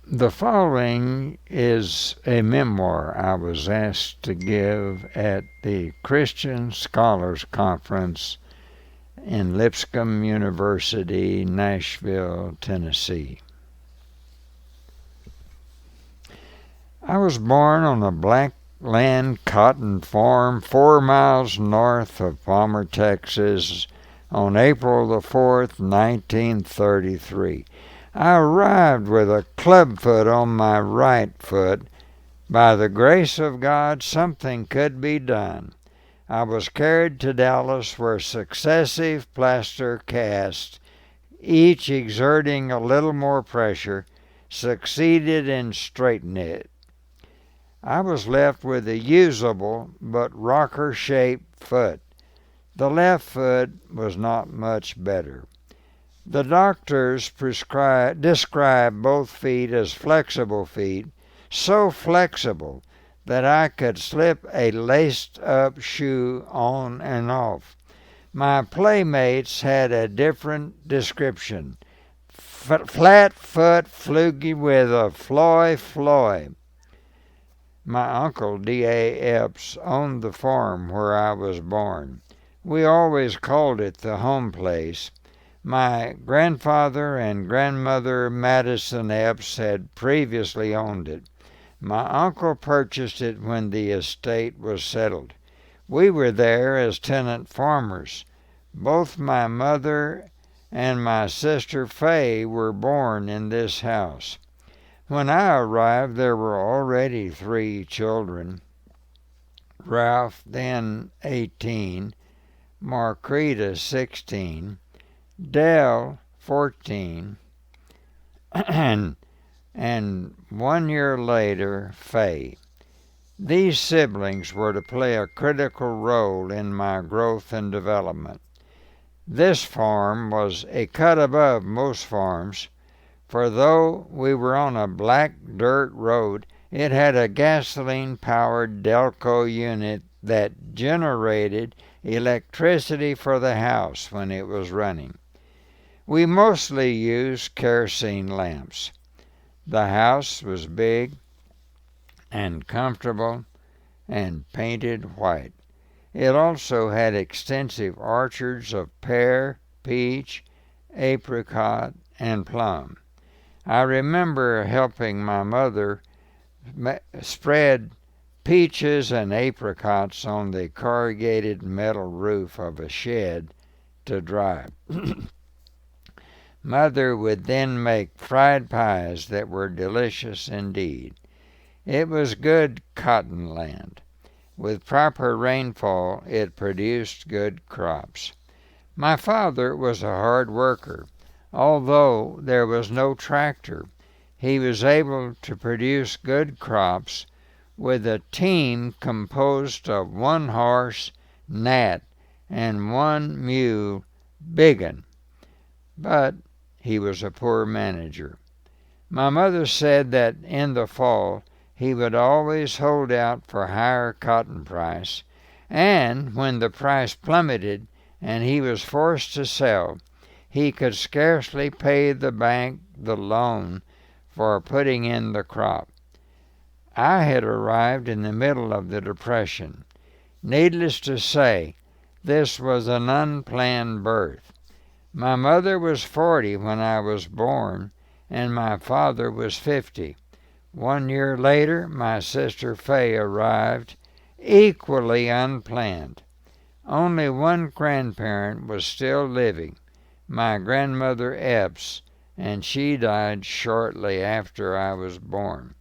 The following is a memoir I was asked to give at the Christian Scholars Conference in Lipscomb University, Nashville, Tennessee. I was born on a black land cotton farm 4 miles north of Palmer, Texas, on April the 4th, 1933. I arrived with a clubfoot on my right foot. By the grace of God, something could be done. I was carried to Dallas, where successive plaster casts, each exerting a little more pressure, succeeded in straightening it. I was left with a usable but rocker-shaped foot. The left foot was not much better. The doctors described both feet as flexible feet, so flexible that I could slip a laced-up shoe on and off. My playmates had a different description. Flat foot flugy with a floy. My uncle, D.A. Epps, owned the farm where I was born. We always called it the home place. My grandfather and grandmother, Madison Epps, had previously owned it. My uncle purchased it when the estate was settled. We were there as tenant farmers. Both my mother and my sister Fay were born in this house. When I arrived, there were already 3 children. Ralph, then 18, Marquita, 16, Dell, 14, and 1 year later, Fay. These siblings were to play a critical role in my growth and development. This farm was a cut above most farms, for though we were on a black dirt road, it had a gasoline-powered Delco unit that generated electricity for the house when it was running. We mostly used kerosene lamps. The house was big and comfortable and painted white. It also had extensive orchards of pear, peach, apricot, and plum. I remember helping my mother spread peaches and apricots on the corrugated metal roof of a shed to dry. Mother would then make fried pies that were delicious indeed. It was good cotton land. With proper rainfall, it produced good crops. My father was a hard worker. Although there was no tractor, he was able to produce good crops with a team composed of 1 horse, Nat, and 1 mule, Biggin. But he was a poor manager. My mother said that in the fall he would always hold out for higher cotton price, and when the price plummeted and he was forced to sell, he could scarcely pay the bank the loan for putting in the crop. I had arrived in the middle of the Depression. Needless to say, this was an unplanned birth. My mother was 40 when I was born, and my father was 50. 1 year later, my sister Fay arrived, equally unplanned. Only 1 grandparent was still living, my grandmother Epps, and she died shortly after I was born.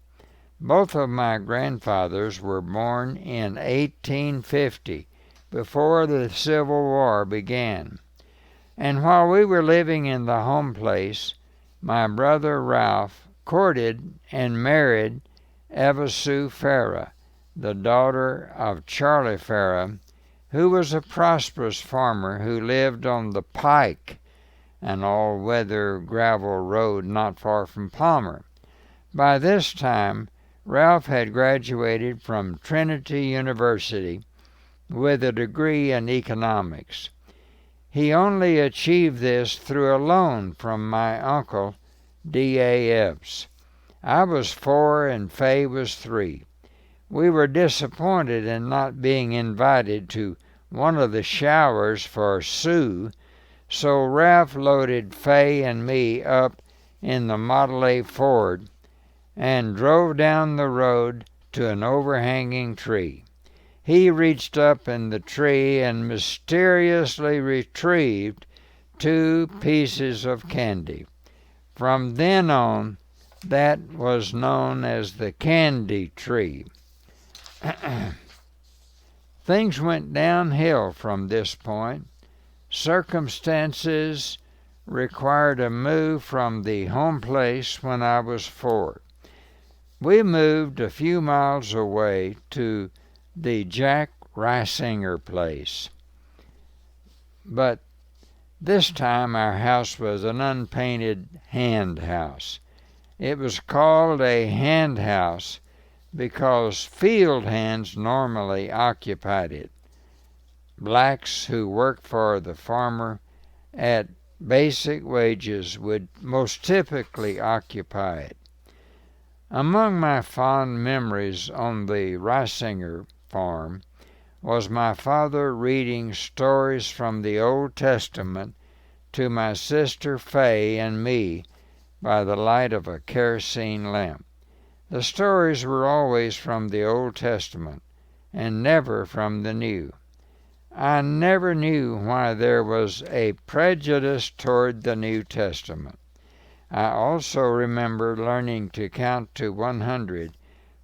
Both of my grandfathers were born in 1850, before the Civil War began. And while we were living in the home place, my brother Ralph courted and married Eva Sue Farah, the daughter of Charlie Farah, who was a prosperous farmer who lived on the Pike, an all-weather gravel road not far from Palmer. By this time, Ralph had graduated from Trinity University with a degree in economics. He only achieved this through a loan from my uncle, D.A. Epps. I was 4 and Fay was 3. We were disappointed in not being invited to one of the showers for Sue, so Ralph loaded Fay and me up in the Model A Ford and drove down the road to an overhanging tree. He reached up in the tree and mysteriously retrieved 2 pieces of candy. From then on, that was known as the candy tree. Things went downhill from this point. Circumstances required a move from the home place when I was 4. We moved a few miles away to the Jack Reisinger place. But this time our house was an unpainted hand house. It was called a hand house because field hands normally occupied it. Blacks who worked for the farmer at basic wages would most typically occupy it. Among my fond memories on the Reisinger farm was my father reading stories from the Old Testament to my sister Fay and me by the light of a kerosene lamp. The stories were always from the Old Testament and never from the New. I never knew why there was a prejudice toward the New Testament. I also remember learning to count to 100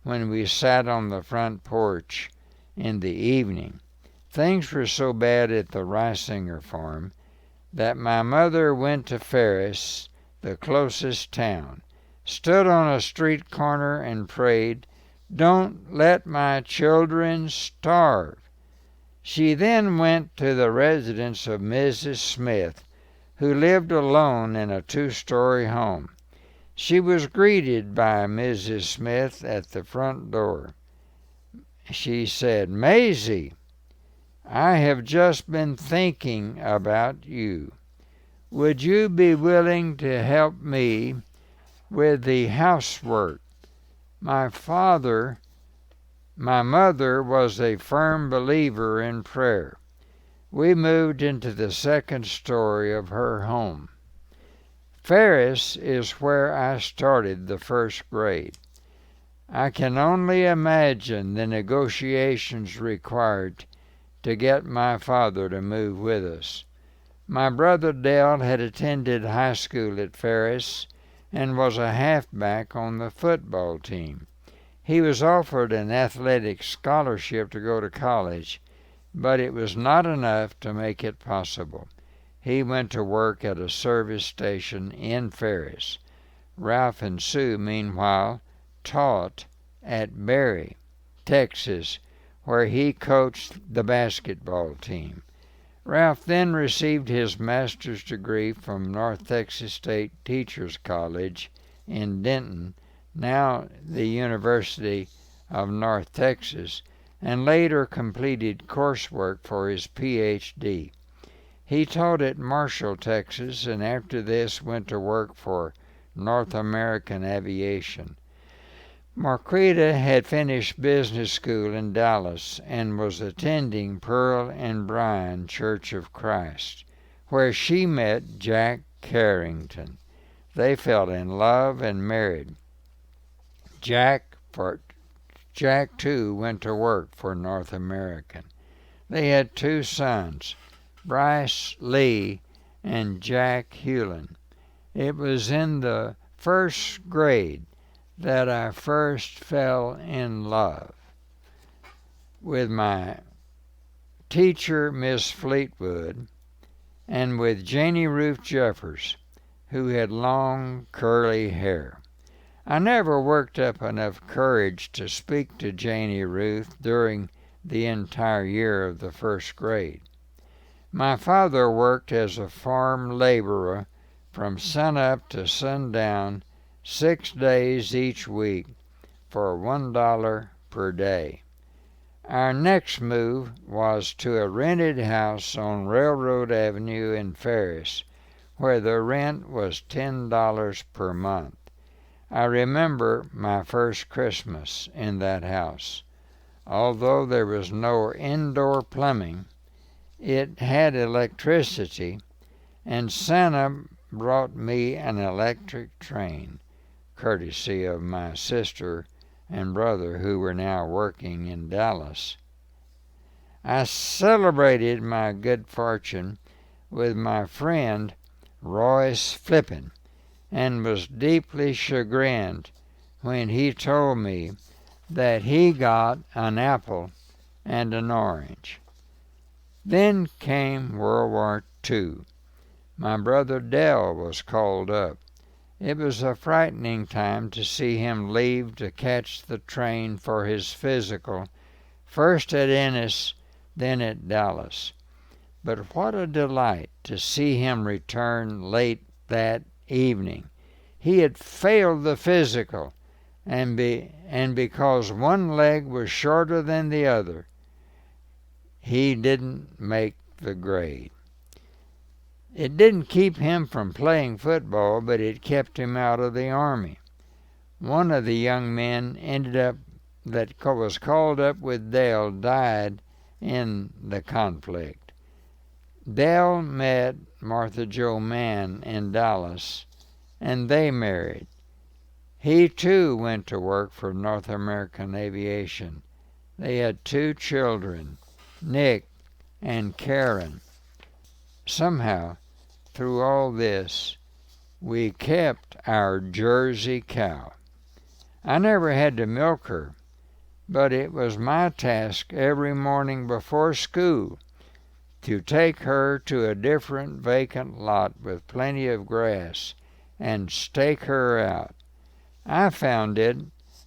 when we sat on the front porch in the evening. Things were so bad at the Reisinger farm that my mother went to Ferris, the closest town, stood on a street corner and prayed, "Don't let my children starve." She then went to the residence of Mrs. Smith, who lived alone in a 2-story home. She was greeted by Mrs. Smith at the front door. She said, "Maisie, I have just been thinking about you. Would you be willing to help me with the housework?" My mother was a firm believer in prayer. We moved into the 2nd story of her home. Ferris is where I started the 1st grade. I can only imagine the negotiations required to get my father to move with us. My brother Dale had attended high school at Ferris and was a halfback on the football team. He was offered an athletic scholarship to go to college, but it was not enough to make it possible. He went to work at a service station in Ferris. Ralph and Sue, meanwhile, taught at Berry, Texas, where he coached the basketball team. Ralph then received his master's degree from North Texas State Teachers College in Denton, now the University of North Texas, and later completed coursework for his Ph.D. He taught at Marshall, Texas, and after this went to work for North American Aviation. Marquita had finished business school in Dallas and was attending Pearl and Bryan Church of Christ, where she met Jack Carrington. They fell in love and married. Jack too went to work for North American. They had 2 sons, Bryce Lee and Jack Hewlin. It was in the 1st grade that I first fell in love with my teacher, Miss Fleetwood, and with Janie Ruth Jeffers, who had long curly hair. I never worked up enough courage to speak to Janie Ruth during the entire year of the 1st grade. My father worked as a farm laborer from sunup to sundown 6 days each week for $1 per day. Our next move was to a rented house on Railroad Avenue in Ferris, where the rent was $10 per month. I remember my first Christmas in that house. Although there was no indoor plumbing, it had electricity, and Santa brought me an electric train, courtesy of my sister and brother who were now working in Dallas. I celebrated my good fortune with my friend Royce Flippin, and was deeply chagrined when he told me that he got an apple and an orange. Then came World War II. My brother Dell was called up. It was a frightening time to see him leave to catch the train for his physical, first at Ennis, then at Dallas. But what a delight to see him return late that evening. He had failed the physical, and because one leg was shorter than the other, he didn't make the grade. It didn't keep him from playing football, but it kept him out of the Army. One of the young men that was called up with Dale died in the conflict. Dale met Martha Jo Mann in Dallas, and they married. He too went to work for North American Aviation. They had 2 children, Nick and Karen. Somehow, through all this, we kept our Jersey cow. I never had to milk her, but it was my task every morning before school to take her to a different vacant lot with plenty of grass and stake her out. I found it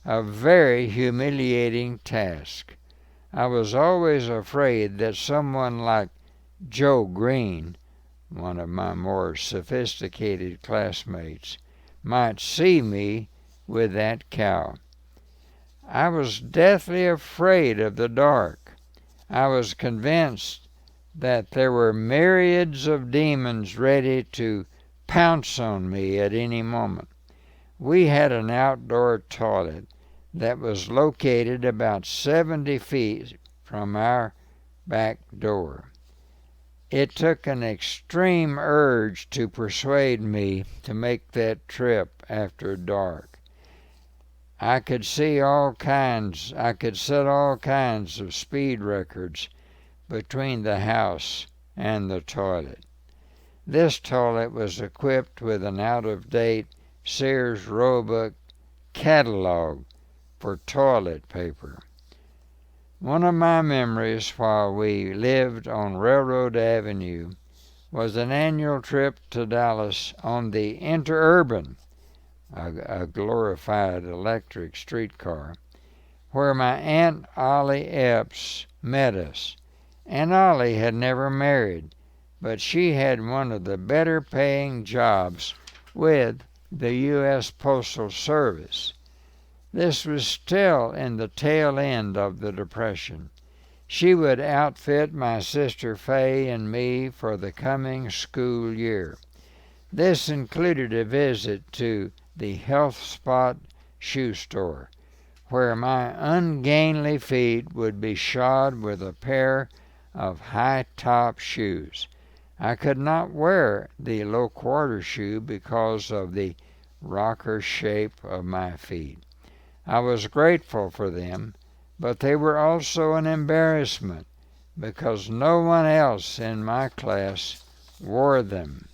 a very humiliating task. I was always afraid that someone like Joe Green, one of my more sophisticated classmates, might see me with that cow. I was deathly afraid of the dark. I was convinced that there were myriads of demons ready to pounce on me at any moment. We had an outdoor toilet that was located about 70 feet from our back door. It took an extreme urge to persuade me to make that trip after dark. I could set all kinds of speed records between the house and the toilet. This toilet was equipped with an out-of-date Sears Roebuck catalog for toilet paper. One of my memories while we lived on Railroad Avenue was an annual trip to Dallas on the Interurban, a glorified electric streetcar, where my Aunt Ollie Epps met us. Aunt Ollie had never married, but she had one of the better paying jobs with the U.S. Postal Service. This was still in the tail end of the Depression. She would outfit my sister Fay and me for the coming school year. This included a visit to the Health Spot shoe store, where my ungainly feet would be shod with a pair of high-top shoes. I could not wear the low-quarter shoe because of the rocker shape of my feet. I was grateful for them, but they were also an embarrassment because no one else in my class wore them.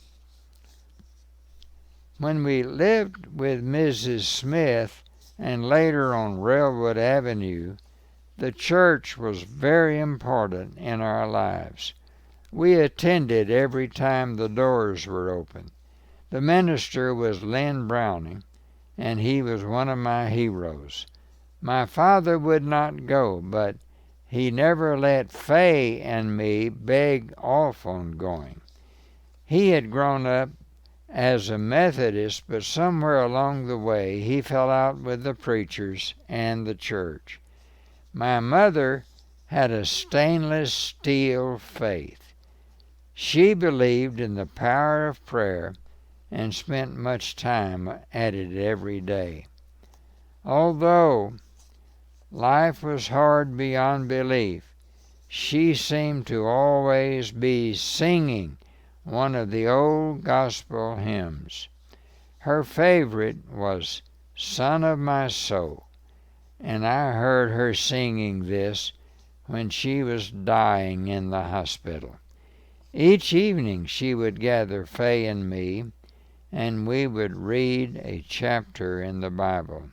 When we lived with Mrs. Smith and later on Railroad Avenue, the church was very important in our lives. We attended every time the doors were open. The minister was Lynn Browning, and he was one of my heroes. My father would not go, but he never let Fay and me beg off on going. He had grown up as a Methodist, but somewhere along the way he fell out with the preachers and the church. My mother had a stainless steel faith. She believed in the power of prayer and spent much time at it every day. Although life was hard beyond belief, she seemed to always be singing one of the old gospel hymns. Her favorite was "Son of My Soul," and I heard her singing this when she was dying in the hospital. Each evening she would gather Fay and me, and we would read a chapter in the Bible,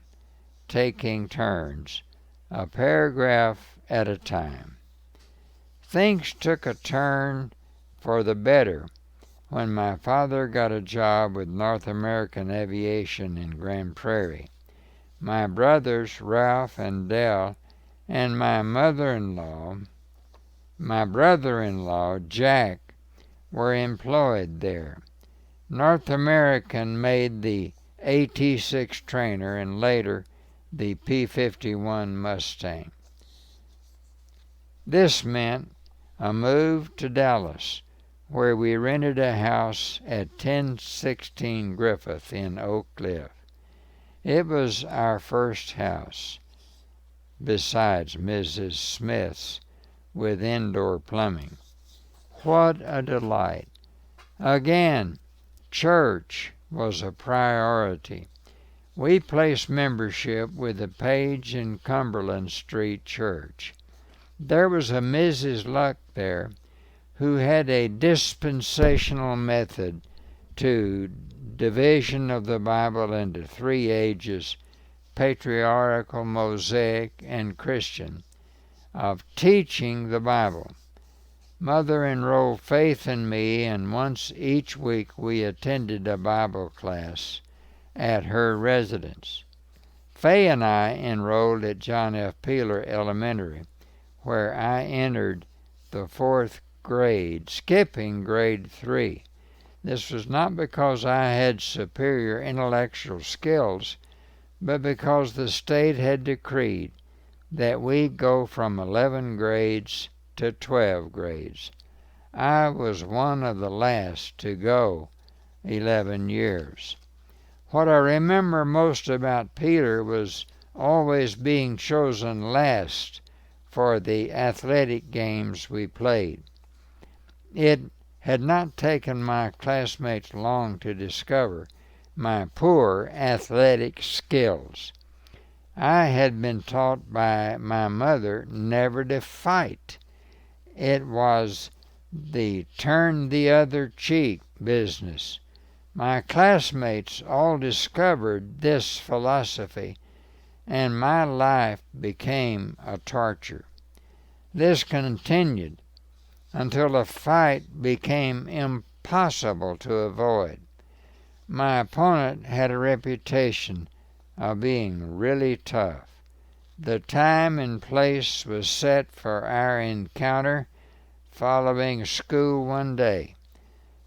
taking turns, a paragraph at a time. Things took a turn for the better when my father got a job with North American Aviation in Grand Prairie. My brothers, Ralph and Dell, and my brother-in-law, Jack, were employed there. North American made the AT-6 trainer and later the P-51 Mustang. This meant a move to Dallas, where we rented a house at 1016 Griffith in Oak Cliff. It was our first house, besides Mrs. Smith's, with indoor plumbing. What a delight! Again, church was a priority. We placed membership with the Page and Cumberland Street Church. There was a Mrs. Luck there who had a dispensational method to division of the Bible into 3 ages, patriarchal, Mosaic, and Christian, of teaching the Bible. Mother enrolled Faith and me, and once each week we attended a Bible class at her residence. Fay and I enrolled at John F. Peeler Elementary, where I entered the 4th grade, skipping grade 3. This was not because I had superior intellectual skills, but because the state had decreed that we go from 11 grades to 12 grades. I was one of the last to go 11 years. What I remember most about Peter was always being chosen last for the athletic games we played. It had not taken my classmates long to discover my poor athletic skills. I had been taught by my mother never to fight. It was the turn the other cheek business. My classmates all discovered this philosophy, and my life became a torture. This continued until a fight became impossible to avoid. My opponent had a reputation of being really tough. The time and place was set for our encounter following school one day.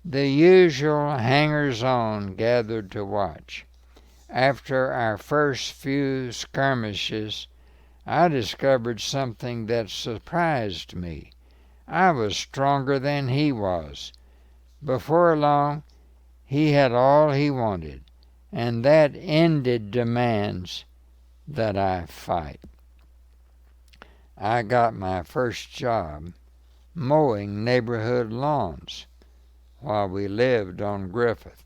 The usual hangers-on gathered to watch. After our first few skirmishes, I discovered something that surprised me. I was stronger than he was. Before long, he had all he wanted, and that ended demands that I fight. I got my first job mowing neighborhood lawns while we lived on Griffith.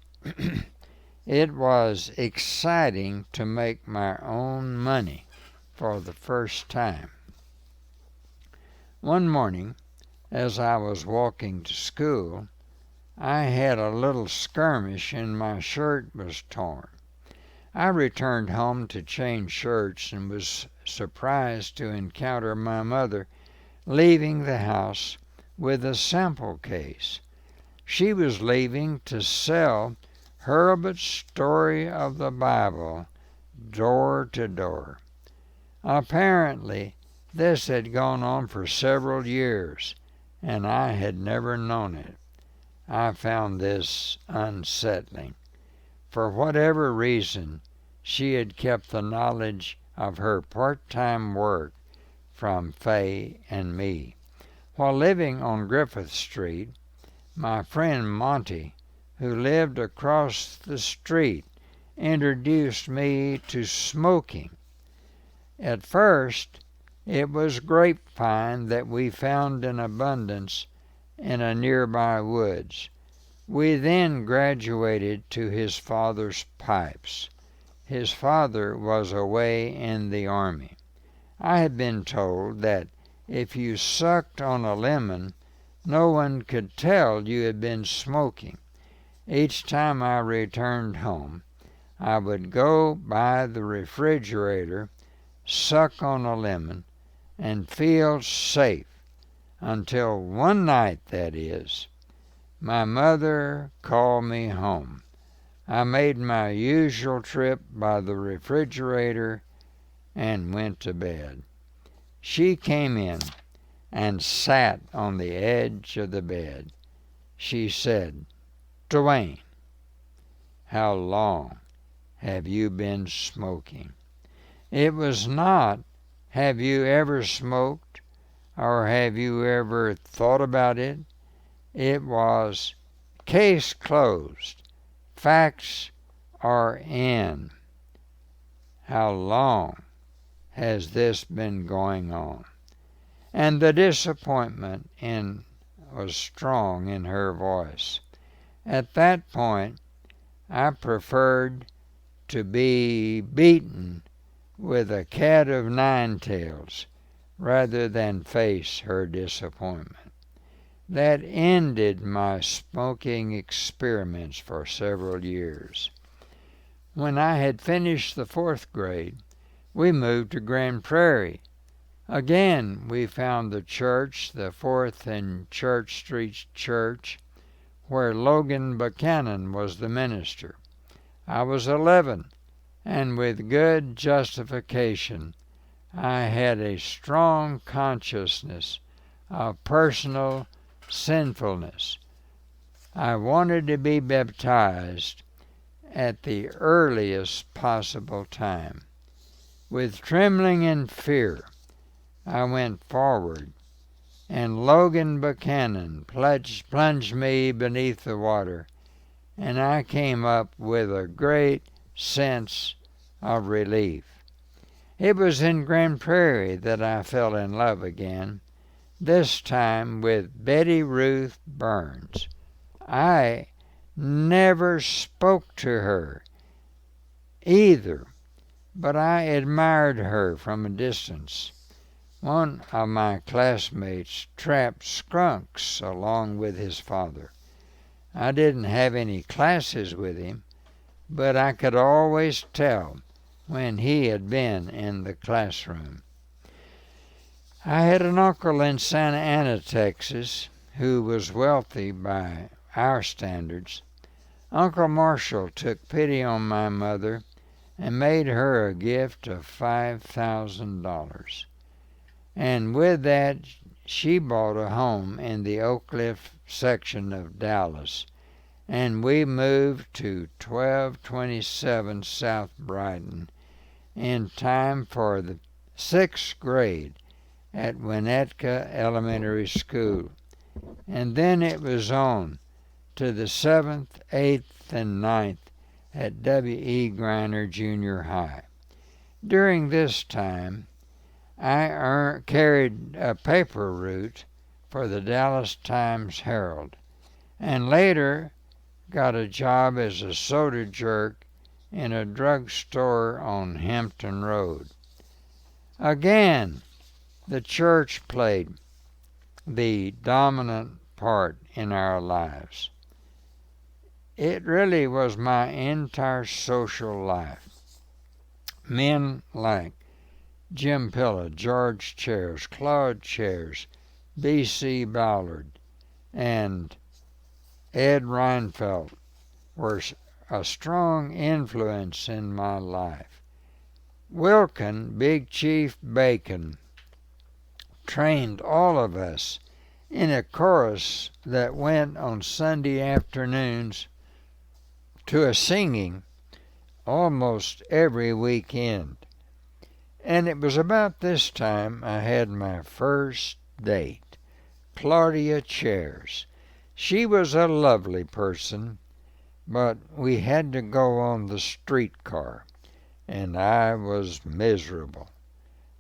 It was exciting to make my own money for the first time. One morning, as I was walking to school, I had a little skirmish and my shirt was torn. I returned home to change shirts and was surprised to encounter my mother leaving the house with a sample case. She was leaving to sell Herbert's Story of the Bible door to door. Apparently, this had gone on for several years, and I had never known it. I found this unsettling. For whatever reason, she had kept the knowledge of her part-time work from Fay and me. While living on Griffith Street, my friend Monty, who lived across the street, introduced me to smoking. At first, it was grapevine that we found in abundance in a nearby woods. We then graduated to his father's pipes. His father was away in the army. I had been told that if you sucked on a lemon, no one could tell you had been smoking. Each time I returned home, I would go by the refrigerator, suck on a lemon, and feel safe until one night, that is, my mother called me home. I made my usual trip by the refrigerator and went to bed. She came in and sat on the edge of the bed. She said, "Dwain, how long have you been smoking?" It was not, "Have you ever smoked?" or "Have you ever thought about it?" It was, "Case closed. Facts are in. How long has this been going on?" And the disappointment was strong in her voice. At that point, I preferred to be beaten with a cat of nine tails rather than face her disappointment. That ended my smoking experiments for several years. When I had finished the 4th grade, we moved to Grand Prairie. Again, we found the church, the 4th and Church Street Church, where Logan Buchanan was the minister. I was 11, and with good justification, I had a strong consciousness of personal sinfulness. I wanted to be baptized at the earliest possible time. With trembling and fear, I went forward, and Logan Buchanan plunged me beneath the water, and I came up with a great sense of relief. It was in Grand Prairie that I fell in love again, this time with Betty Ruth Burns. I never spoke to her either, but I admired her from a distance. One of my classmates trapped skunks along with his father. I didn't have any classes with him, but I could always tell when he had been in the classroom. I had an uncle in Santa Ana, Texas, who was wealthy by our standards. Uncle Marshall took pity on my mother and made her a gift of $5,000. And with that, she bought a home in the Oak Cliff section of Dallas, and we moved to 1227 South Brighton in time for the 6th grade at Winnetka Elementary School. And then it was on to the 7th, 8th, and 9th at W.E. Griner Junior High. During this time, I carried a paper route for the Dallas Times-Herald, and later got a job as a soda jerk in a drugstore on Hampton Road. Again, the church played the dominant part in our lives. It really was my entire social life. Men like Jim Pilla, George Chairs, Claude Chairs, B.C. Ballard, and Ed Reinfeldt were a strong influence in my life. Wilkin, Big Chief Bacon, trained all of us in a chorus that went on Sunday afternoons to a singing almost every weekend. And it was about this time I had my first date, Claudia Chairs. She was a lovely person, but we had to go on the streetcar, and I was miserable.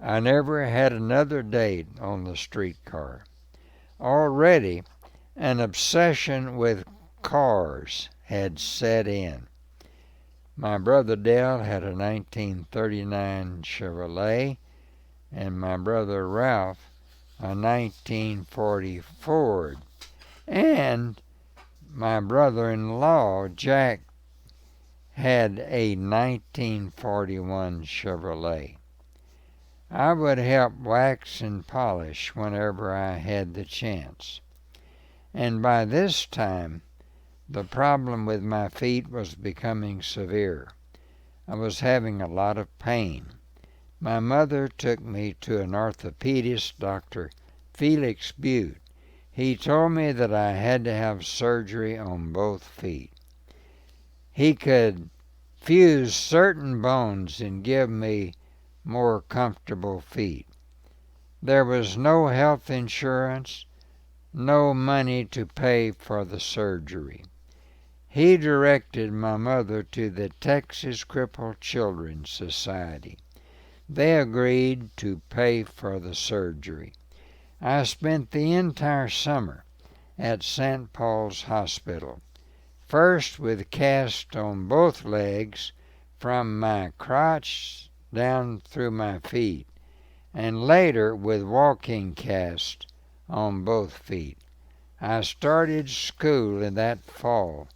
I never had another date on the streetcar. Already, an obsession with cars had set in. My brother Dale had a 1939 Chevrolet, and my brother Ralph a 1940 Ford, and my brother-in-law Jack had a 1941 Chevrolet. I would help wax and polish whenever I had the chance. And by this time, the problem with my feet was becoming severe. I was having a lot of pain. My mother took me to an orthopedist, Dr. Felix Butte. He told me that I had to have surgery on both feet. He could fuse certain bones and give me more comfortable feet. There was no health insurance, no money to pay for the surgery. He directed my mother to the Texas Crippled Children's Society. They agreed to pay for the surgery. I spent the entire summer at St. Paul's Hospital, first with cast on both legs from my crotch down through my feet, and later with walking cast on both feet. I started school in that fall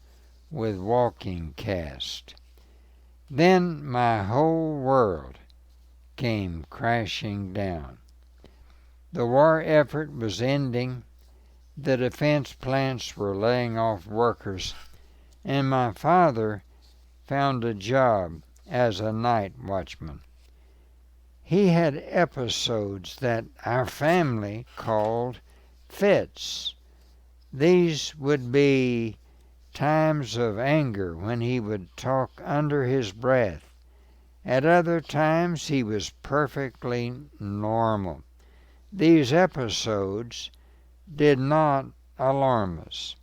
with walking cast. Then my whole world came crashing down. The war effort was ending, the defense plants were laying off workers, and my father found a job as a night watchman. He had episodes that our family called fits. These would be times of anger when he would talk under his breath. At other times he was perfectly normal. These episodes did not alarm us.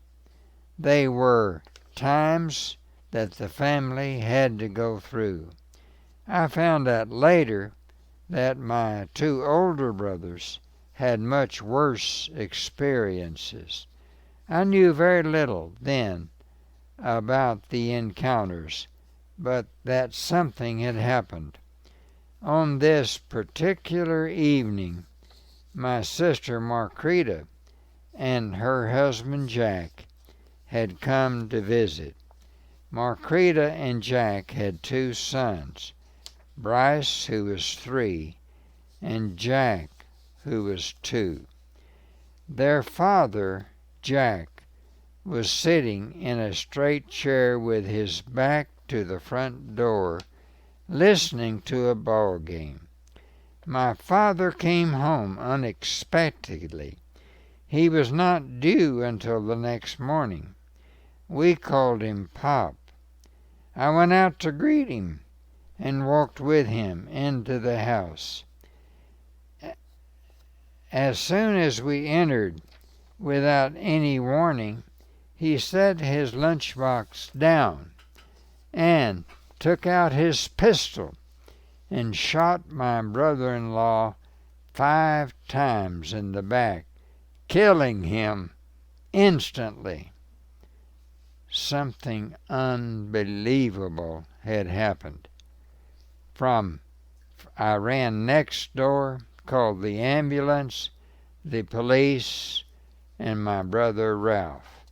They were times that the family had to go through. I found out later that my two older brothers had much worse experiences. I knew very little then about the encounters, but that something had happened. On this particular evening, my sister Marquita and her husband Jack had come to visit. Marquita and Jack had two sons, Bryce, who was 3, and Jack, who was 2. Their father, Jack, was sitting in a straight chair with his back to the front door, listening to a ball game. My father came home unexpectedly. He was not due until the next morning. We called him Pop. I went out to greet him and walked with him into the house. As soon as we entered, without any warning, he set his lunchbox down and took out his pistol and shot my brother-in-law 5 times in the back, killing him instantly. Something unbelievable had happened. I ran next door, called the ambulance, the police, and my brother Ralph.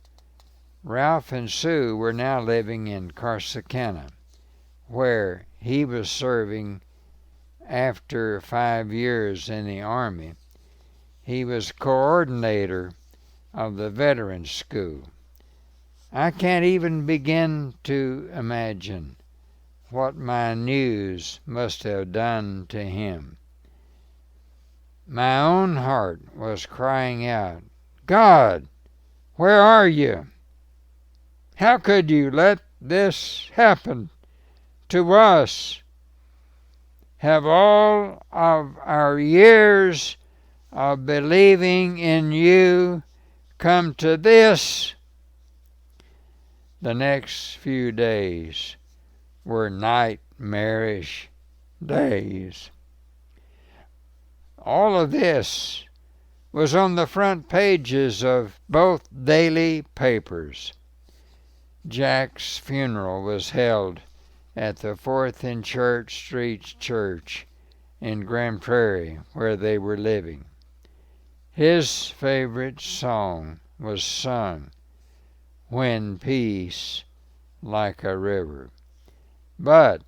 Ralph and Sue were now living in Corsicana, where he was serving after 5 years in the Army. He was coordinator of the Veterans School. I can't even begin to imagine what my news must have done to him. My own heart was crying out, "God, where are you? How could you let this happen to us? Have all of our years of believing in you come to this?" The next few days were nightmarish days. All of this was on the front pages of both daily papers. Jack's funeral was held at the 4th and Church Street Church in Grand Prairie, where they were living. His favorite song was sung, "When Peace Like a River." But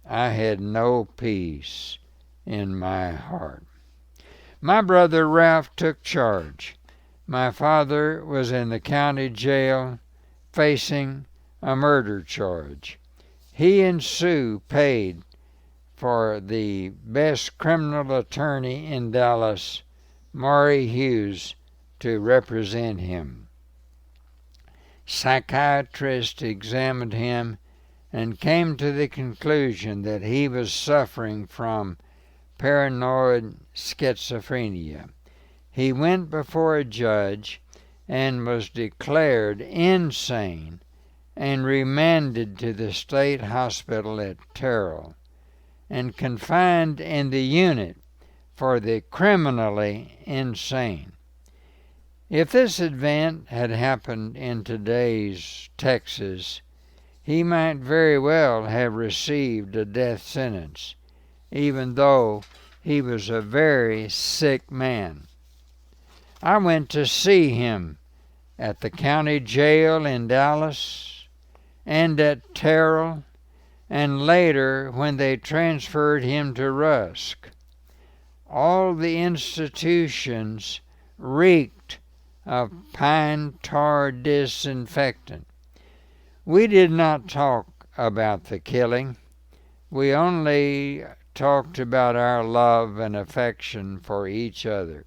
I had no peace in my heart. My brother Ralph took charge. My father was in the county jail facing a murder charge. He and Sue paid for the best criminal attorney in Dallas, Maury Hughes, to represent him. Psychiatrists examined him and came to the conclusion that he was suffering from paranoid schizophrenia. He went before a judge and was declared insane and remanded to the state hospital at Terrell and confined in the unit for the criminally insane. If this event had happened in today's Texas, he might very well have received a death sentence, even though he was a very sick man. I went to see him at the county jail in Dallas and at Terrell, and later when they transferred him to Rusk. All the institutions reeked of pine tar disinfectant. We did not talk about the killing. We only talked about our love and affection for each other.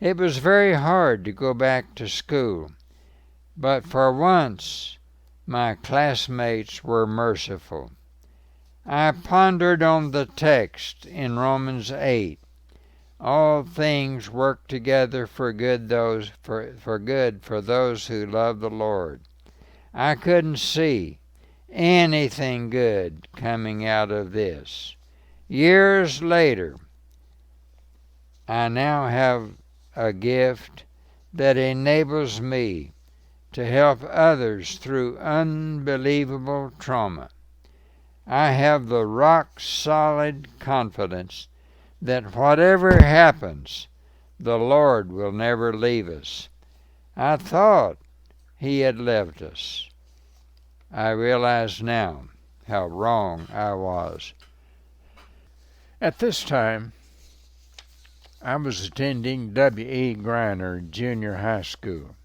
It was very hard to go back to school, but for once my classmates were merciful. I pondered on the text in Romans 8. All things work together for good for those who love the Lord. I couldn't see anything good coming out of this. Years later, I now have a gift that enables me to help others through unbelievable trauma. I have the rock-solid confidence that whatever happens, the Lord will never leave us. I thought He had left us. I realize now how wrong I was. At this time, I was attending W.E. Griner Junior High School.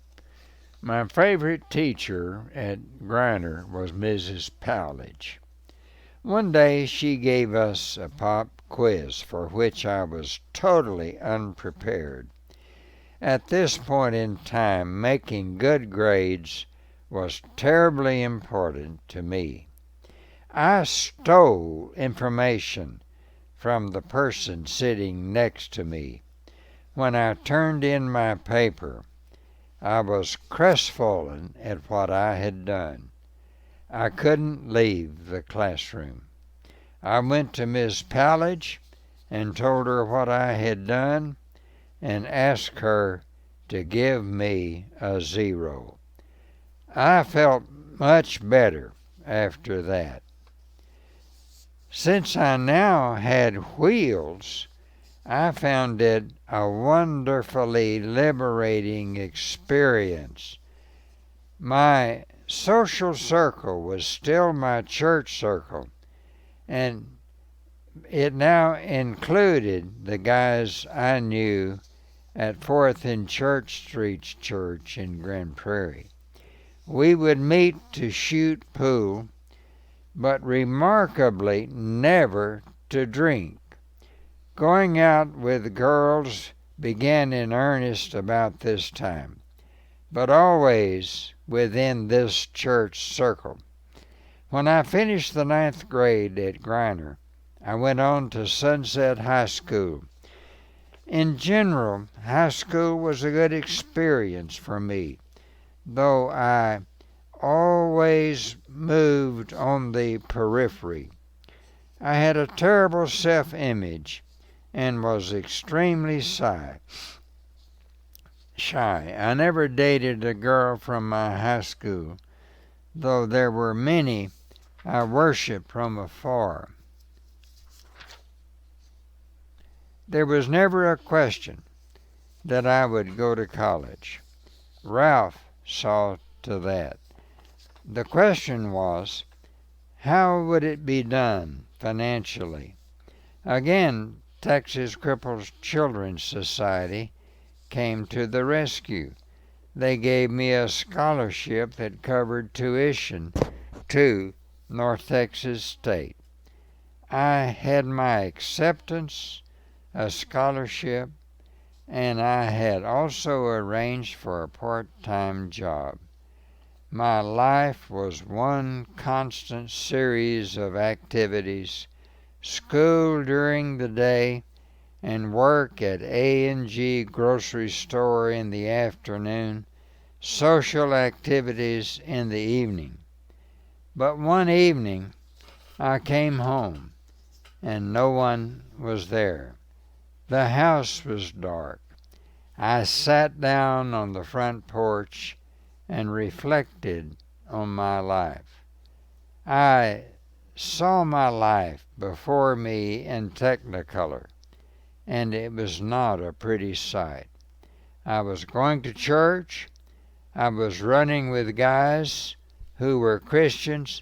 My favorite teacher at Griner was Mrs. Powledge. One day she gave us a pop quiz for which I was totally unprepared. At this point in time, making good grades was terribly important to me. I stole information from the person sitting next to me. When I turned in my paper, I was crestfallen at what I had done. I couldn't leave the classroom. I went to Miss Powledge and told her what I had done and asked her to give me a 0. I felt much better after that. Since I now had wheels, I found it a wonderfully liberating experience. My social circle was still my church circle, and it now included the guys I knew at 4th and Church Street Church in Grand Prairie. We would meet to shoot pool, but remarkably never to drink. Going out with girls began in earnest about this time, but always within this church circle. When I finished the 9th grade at Griner, I went on to Sunset High School. In general, high school was a good experience for me, though I always moved on the periphery. I had a terrible self-image and was extremely shy. I never dated a girl from my high school, though there were many I worshiped from afar. There was never a question that I would go to college. Ralph saw to that. The question was, how would it be done financially? Again, Texas Crippled Children's Society came to the rescue. They gave me a scholarship that covered tuition to North Texas State. I had my acceptance, a scholarship, and I had also arranged for a part-time job. My life was one constant series of activities: school during the day and work at A&G grocery store in the afternoon, social activities in the evening. But one evening I came home and no one was there. The house was dark. I sat down on the front porch and reflected on my life. I saw my life before me in Technicolor, and it was not a pretty sight. I was going to church. I was running with guys who were Christians,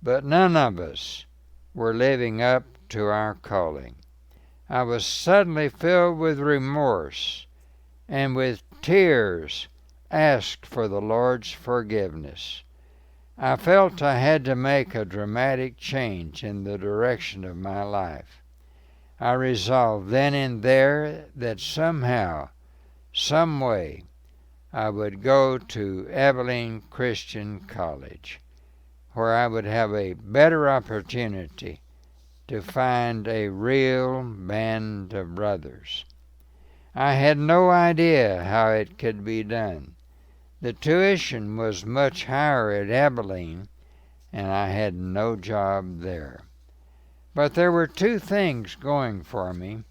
but none of us were living up to our calling. I was suddenly filled with remorse and with tears asked for the Lord's forgiveness. I felt I had to make a dramatic change in the direction of my life. I resolved then and there that somehow, some way, I would go to Abilene Christian College, where I would have a better opportunity to find a real band of brothers. I had no idea how it could be done. The tuition was much higher at Abilene, and I had no job there. But there were two things going for me.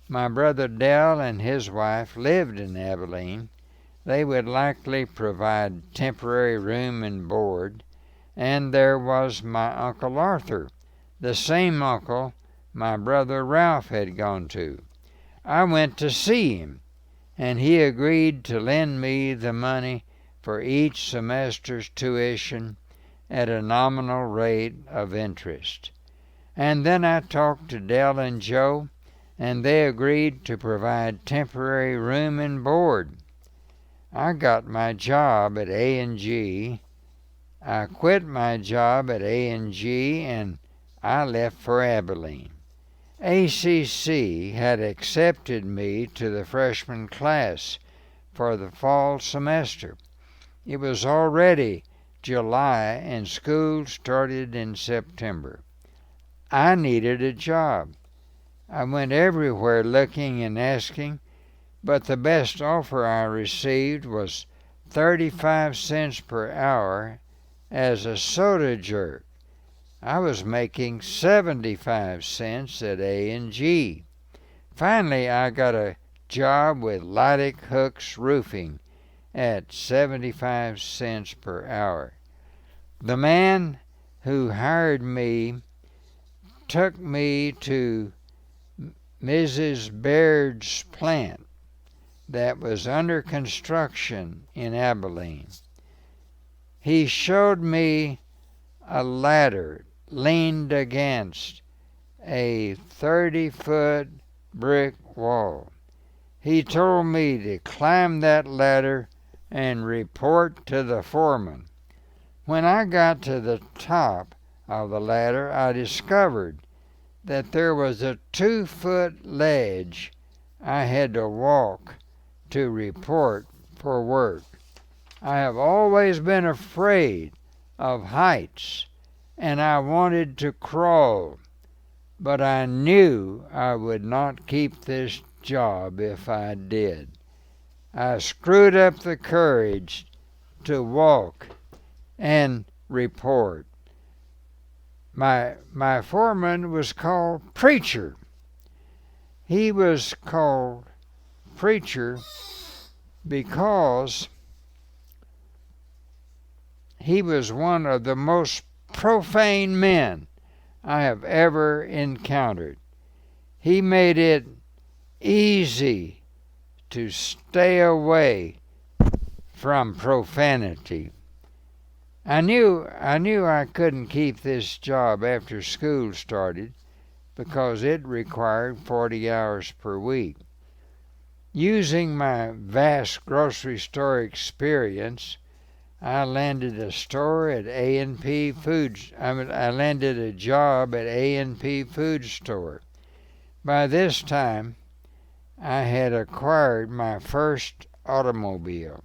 My brother Dell and his wife lived in Abilene. They would likely provide temporary room and board. And there was my Uncle Arthur, the same uncle my brother Ralph had gone to. I went to see him, and he agreed to lend me the money for each semester's tuition at a nominal rate of interest. And then I talked to Dell and Joe, and they agreed to provide temporary room and board. I got my job at A&G. I quit my job at A&G and I left for Abilene. ACC had accepted me to the freshman class for the fall semester. It was already July and school started in September. I needed a job. I went everywhere looking and asking, but the best offer I received was 35 cents per hour as a soda jerk. I was making 75 cents at A&G. Finally, I got a job with Leidick Hooks Roofing at 75 cents per hour. The man who hired me took me to Mrs. Baird's plant that was under construction in Abilene. He showed me a ladder leaned against a 30-foot brick wall. He told me to climb that ladder and report to the foreman. When I got to the top of the ladder, I discovered that there was a 2-foot ledge I had to walk to report for work. I have always been afraid of heights, and I wanted to crawl, but I knew I would not keep this job if I did. I screwed up the courage to walk and report. My foreman was called Preacher. He was called Preacher because he was one of the most profane men I have ever encountered. He made it easy to stay away from profanity. I knew I couldn't keep this job after school started because it required 40 hours per week. Using my vast grocery store experience, I landed a job at A&P Food Store. By this time, I had acquired my first automobile.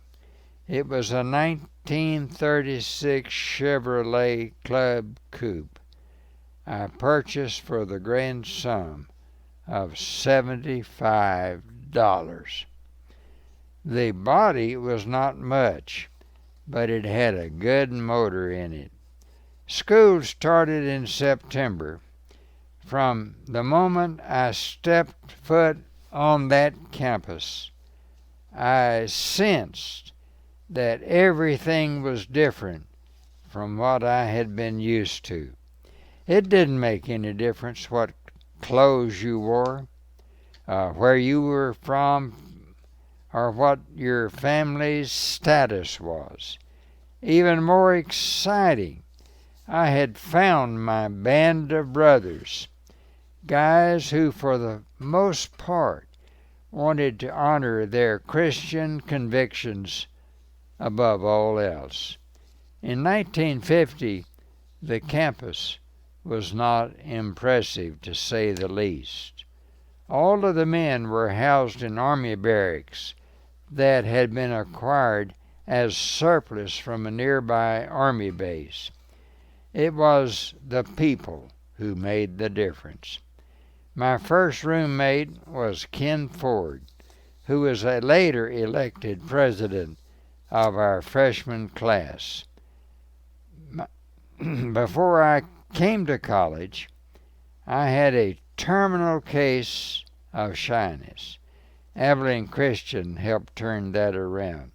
It was a 1936 Chevrolet Club Coupe I purchased for the grand sum of $75. The body was not much, but it had a good motor in it. School started in September. From the moment I stepped foot on that campus, I sensed that everything was different from what I had been used to. It didn't make any difference what clothes you wore, where you were from, or what your family's status was. Even more exciting, I had found my band of brothers, guys who for the most part wanted to honor their Christian convictions above all else. In 1950, the campus was not impressive, to say the least. All of the men were housed in army barracks that had been acquired as surplus from a nearby army base. It was the people who made the difference. My first roommate was Ken Ford, who was later elected president of our freshman class. Before I came to college, I had a terminal case of shyness. Evelyn Christian helped turn that around.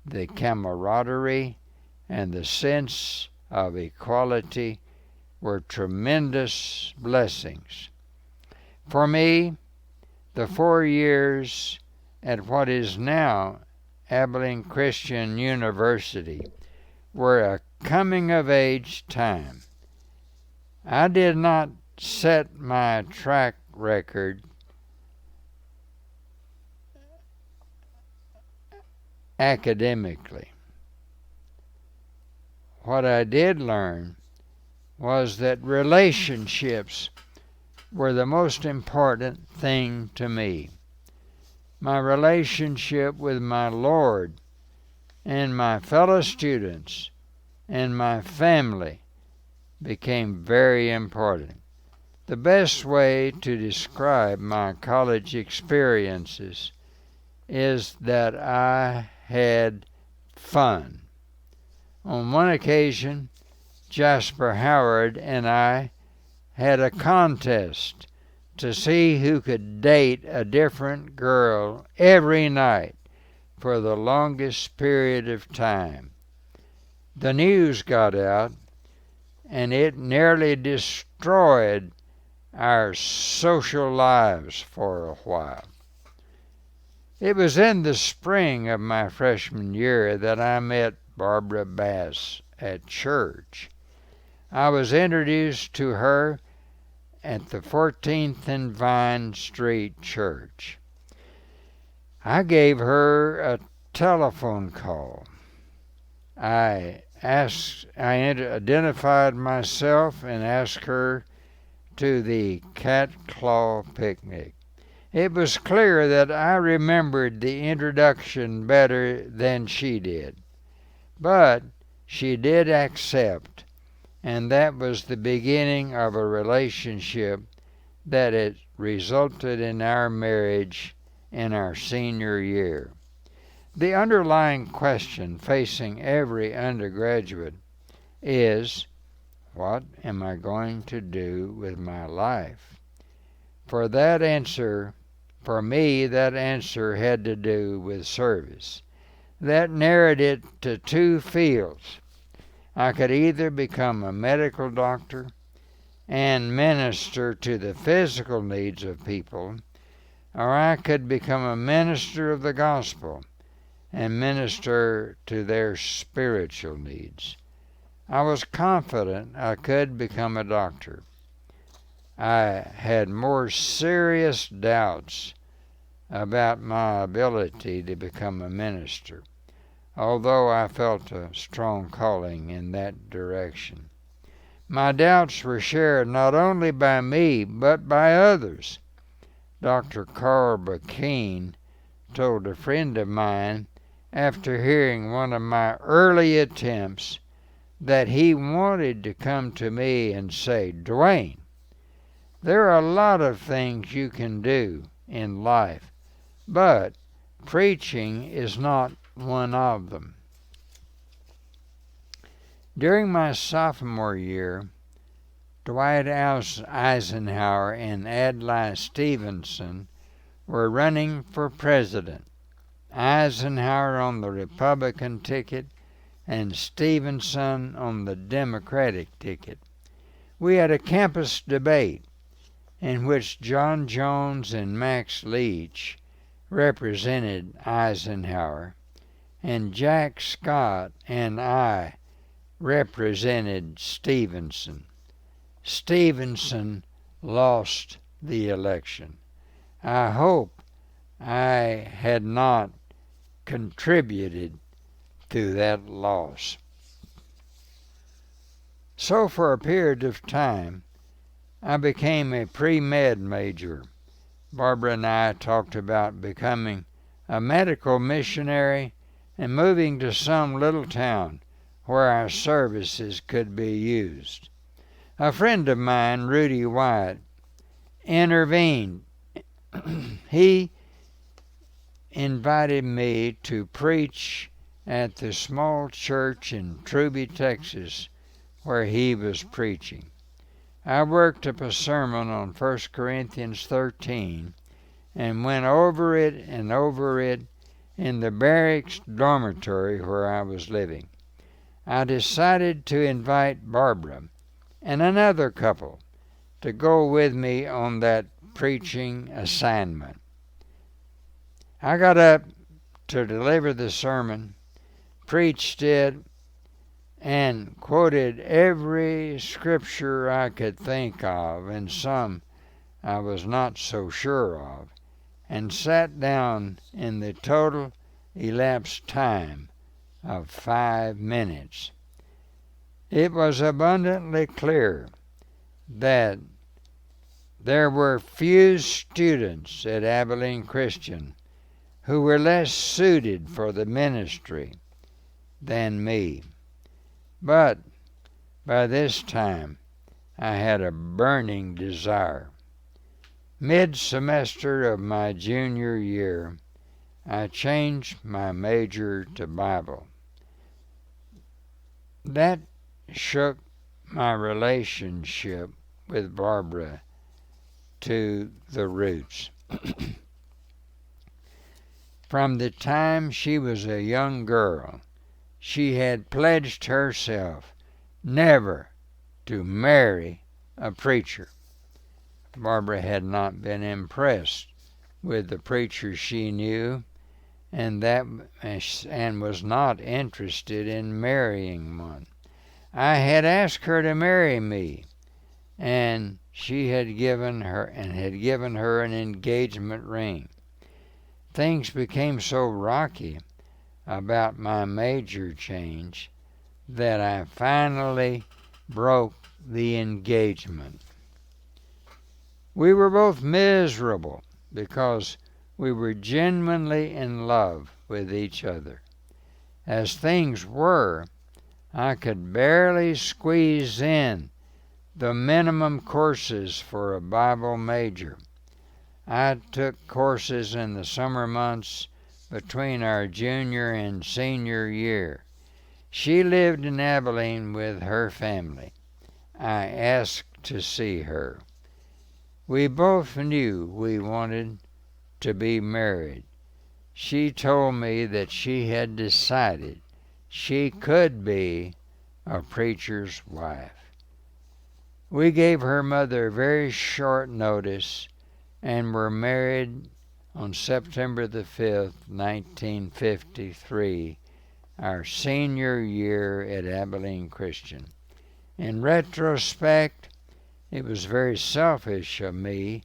The camaraderie and the sense of equality were tremendous blessings. For me, the 4 years at what is now Abilene Christian University were a coming-of-age time. I did not set my track record academically. What I did learn was that relationships were the most important thing to me. My relationship with my Lord and my fellow students and my family became very important. The best way to describe my college experiences is that I had fun. On one occasion, Jasper Howard and I had a contest to see who could date a different girl every night for the longest period of time. The news got out, and it nearly destroyed our social lives for a while. It was in the spring of my freshman year that I met Barbara Bass at church. I was introduced to her at the 14th and Vine Street Church. I gave her a telephone call. I identified myself and asked her to the Cat Claw picnic. It was clear that I remembered the introduction better than she did, but she did accept, and that was the beginning of a relationship that resulted in our marriage in our senior year. The underlying question facing every undergraduate is, what am I going to do with my life? For me, that answer had to do with service. That narrowed it to two fields. I could either become a medical doctor and minister to the physical needs of people, or I could become a minister of the gospel and minister to their spiritual needs. I was confident I could become a doctor. I had more serious doubts about my ability to become a minister, although I felt a strong calling in that direction. My doubts were shared not only by me, but by others. Dr. Carl Bakeen told a friend of mine, after hearing one of my early attempts, that he wanted to come to me and say, "Dwain, there are a lot of things you can do in life, but preaching is not one of them." During my sophomore year, Dwight Eisenhower and Adlai Stevenson were running for president. Eisenhower on the Republican ticket and Stevenson on the Democratic ticket. We had a campus debate in which John Jones and Max Leach represented Eisenhower, and Jack Scott and I represented Stevenson. Stevenson lost the election. I hope I had not contributed to that loss. So for a period of time, I became a pre-med major. Barbara and I talked about becoming a medical missionary and moving to some little town where our services could be used. A friend of mine, Rudy White, intervened. He invited me to preach at the small church in Truby, Texas, where he was preaching. I worked up a sermon on 1 Corinthians 13 and went over it in the barracks dormitory where I was living. I decided to invite Barbara and another couple to go with me on that preaching assignment. I got up to deliver the sermon, preached it, and quoted every scripture I could think of, and some I was not so sure of, and sat down in the total elapsed time of 5 minutes. It was abundantly clear that there were few students at Abilene Christian who were less suited for the ministry than me. But by this time, I had a burning desire. Mid-semester of my junior year, I changed my major to Bible. That shook my relationship with Barbara to the roots. From the time she was a young girl, she had pledged herself never to marry a preacher. Barbara had not been impressed with the preacher she knew, and was not interested in marrying one. I had asked her to marry me, and she had given her an engagement ring. Things became so rocky about my major change that I finally broke the engagement. We were both miserable because we were genuinely in love with each other. As things were, I could barely squeeze in the minimum courses for a Bible major. I took courses in the summer months between our junior and senior year. She lived in Abilene with her family. I asked to see her. We both knew we wanted to be married. She told me that she had decided she could be a preacher's wife. We gave her mother very short notice and were married on September the 5th, 1953, our senior year at Abilene Christian. In retrospect, it was very selfish of me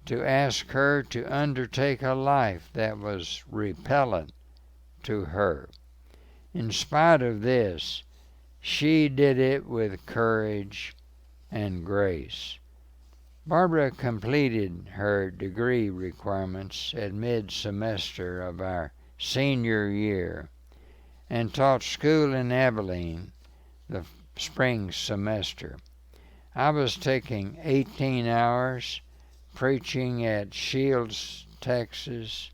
to ask her to undertake a life that was repellent to her. In spite of this, she did it with courage and grace. Barbara completed her degree requirements at mid-semester of our senior year and taught school in Abilene the spring semester. I was taking 18 hours preaching at Shields, Texas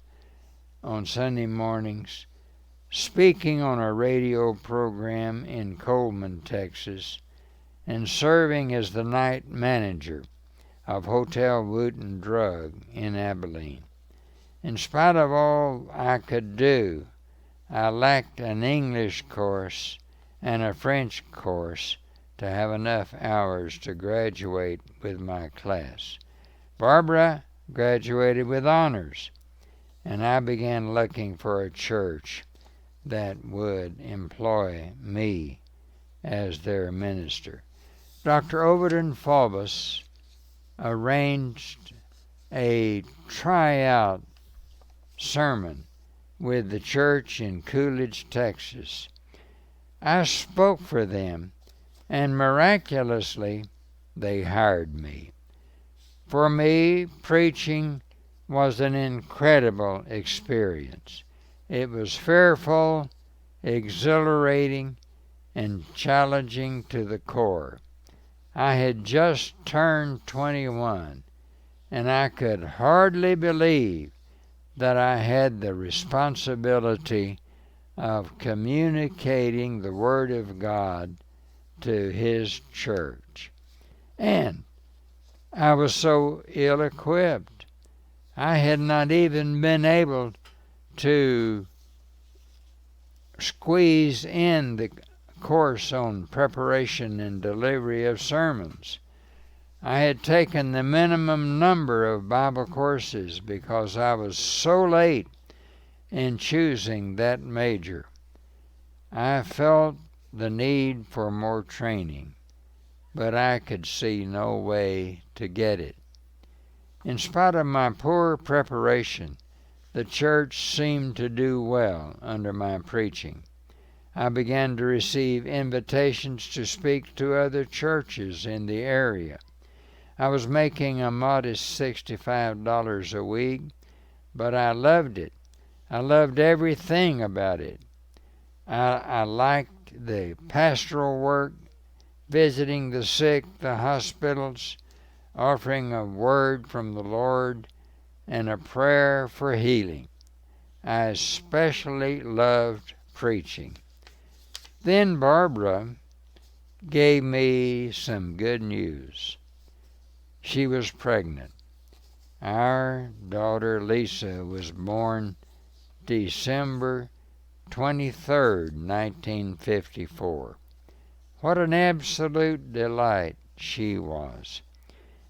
on Sunday mornings, speaking on a radio program in Coleman, Texas, and serving as the night manager of Hotel Wooten Drug in Abilene. In spite of all I could do, I lacked an English course and a French course to have enough hours to graduate with my class. Barbara graduated with honors, and I began looking for a church that would employ me as their minister. Dr. Overton Faubus arranged a tryout sermon with the church in Coolidge, Texas. I spoke for them, and miraculously they hired me. For me, preaching was an incredible experience. It was fearful, exhilarating, and challenging to the core. I had just turned 21, and I could hardly believe that I had the responsibility of communicating the Word of God to His church. And I was so ill-equipped. I had not even been able to squeeze in the course on preparation and delivery of sermons. I had taken the minimum number of Bible courses because I was so late in choosing that major. I felt the need for more training, but I could see no way to get it. In spite of my poor preparation, the church seemed to do well under my preaching. I began to receive invitations to speak to other churches in the area. I was making a modest $65 a week, but I loved it. I loved everything about it. I liked the pastoral work, visiting the sick, the hospitals, offering a word from the Lord, and a prayer for healing. I especially loved preaching. Then Barbara gave me some good news. She was pregnant. Our daughter Lisa was born December 23rd, 1954. What an absolute delight she was.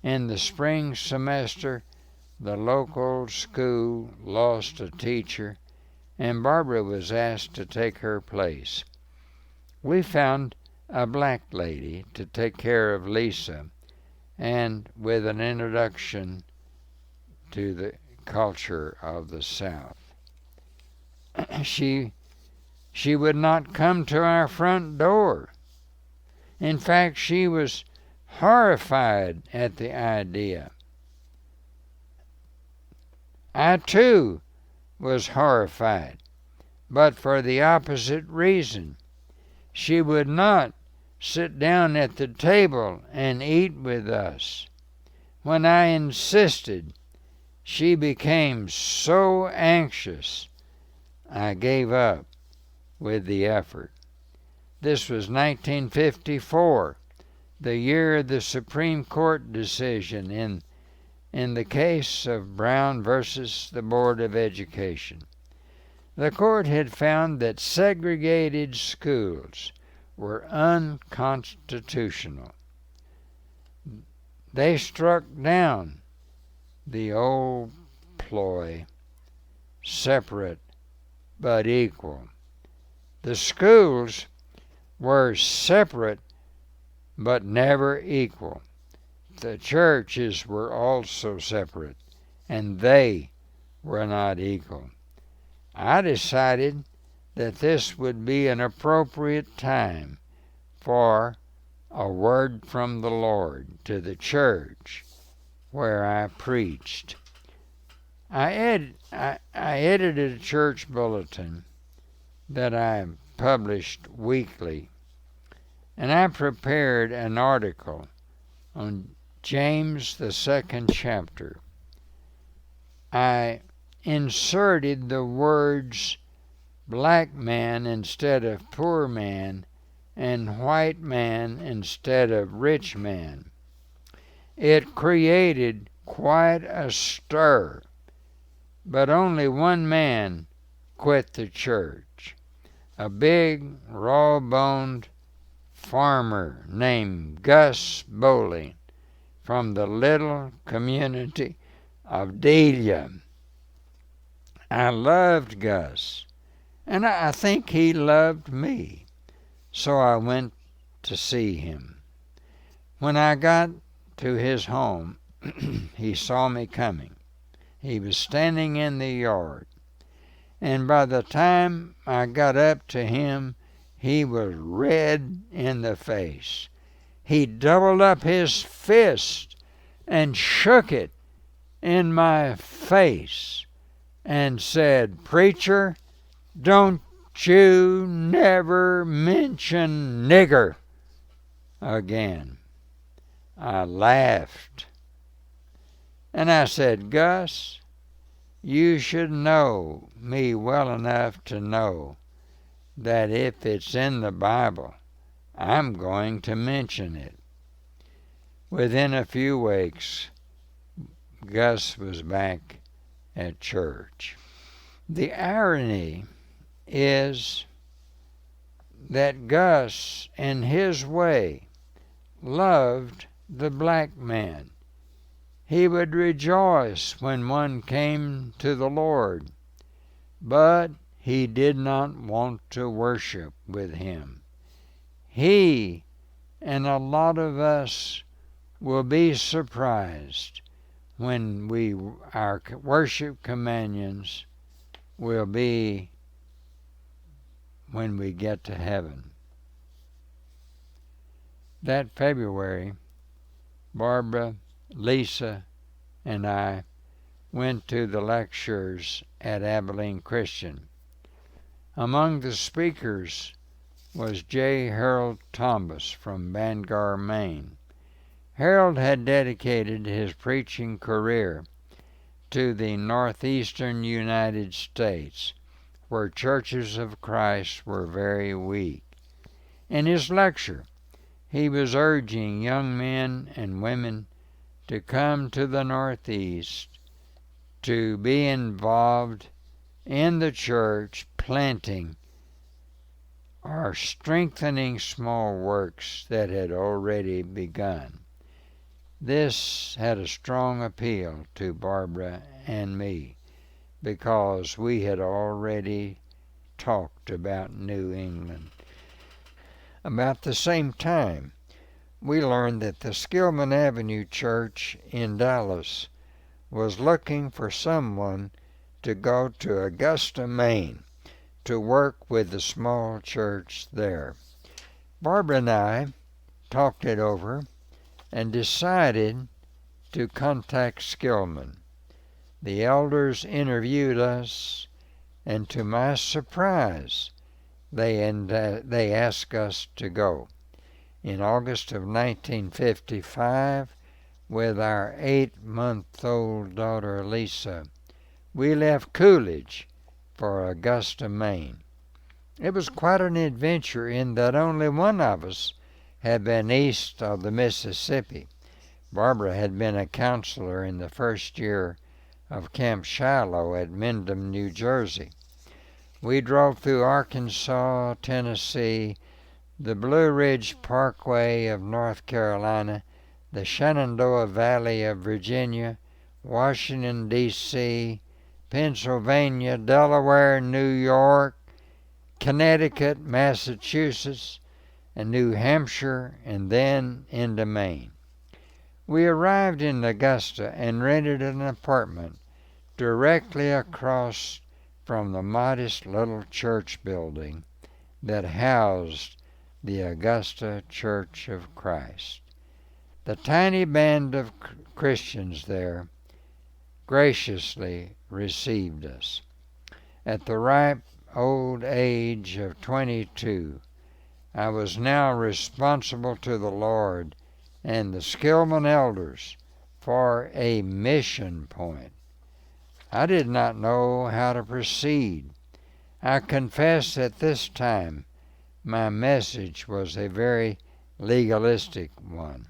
In the spring semester, the local school lost a teacher, and Barbara was asked to take her place. We found a black lady to take care of Lisa, and with an introduction to the culture of the South. She would not come to our front door. In fact, she was horrified at the idea. I too was horrified, but for the opposite reason. She would not sit down at the table and eat with us. When I insisted, she became so anxious I gave up with the effort. This was 1954, the year of the Supreme Court decision in the case of Brown versus the Board of Education. The court had found that segregated schools were unconstitutional. They struck down the old ploy, separate but equal. The schools were separate but never equal. The churches were also separate, and they were not equal. I decided that this would be an appropriate time for a word from the Lord to the church where I preached. I edited a church bulletin that I published weekly, and I prepared an article on James, the 2nd chapter. I inserted the words black man instead of poor man and white man instead of rich man. It created quite a stir, but only one man quit the church, a big, raw-boned farmer named Gus Bowling from the little community of Delia. I loved Gus, and I think he loved me, so I went to see him. When I got to his home, he saw me coming. He was standing in the yard, and by the time I got up to him, he was red in the face. He doubled up his fist and shook it in my face and said, "Preacher, don't you never mention nigger again." I laughed, and I said, "Gus, you should know me well enough to know that if it's in the Bible, I'm going to mention it." Within a few weeks, Gus was back at church. The irony is that Gus, in his way, loved the black man. He would rejoice when one came to the Lord, but he did not want to worship with him. He and a lot of us will be surprised when our worship companions will be when we get to heaven. That February, Barbara, Lisa, and I went to the lectures at Abilene Christian. Among the speakers was J. Harold Thomas from Bangor, Maine. Harold had dedicated his preaching career to the northeastern United States, where churches of Christ were very weak. In his lecture, he was urging young men and women to come to the Northeast to be involved in the church, planting or strengthening small works that had already begun. This had a strong appeal to Barbara and me because we had already talked about New England. About the same time, we learned that the Skillman Avenue Church in Dallas was looking for someone to go to Augusta, Maine, to work with the small church there. Barbara and I talked it over and decided to contact Skillman. The elders interviewed us, and to my surprise, they asked us to go. In August of 1955, with our 8-month-old daughter Lisa, we left Coolidge for Augusta, Maine. It was quite an adventure in that only one of us had been east of the Mississippi. Barbara had been a counselor in the first year of Camp Shiloh at Mendham, New Jersey. We drove through Arkansas, Tennessee, the Blue Ridge Parkway of North Carolina, the Shenandoah Valley of Virginia, Washington, D.C., Pennsylvania, Delaware, New York, Connecticut, Massachusetts, and New Hampshire, and then into Maine. We arrived in Augusta and rented an apartment directly across from the modest little church building that housed the Augusta Church of Christ. The tiny band of Christians there graciously received us. At the ripe old age of 22, I was now responsible to the Lord and the Skillman elders for a mission point. I did not know how to proceed. I confess at this time my message was a very legalistic one.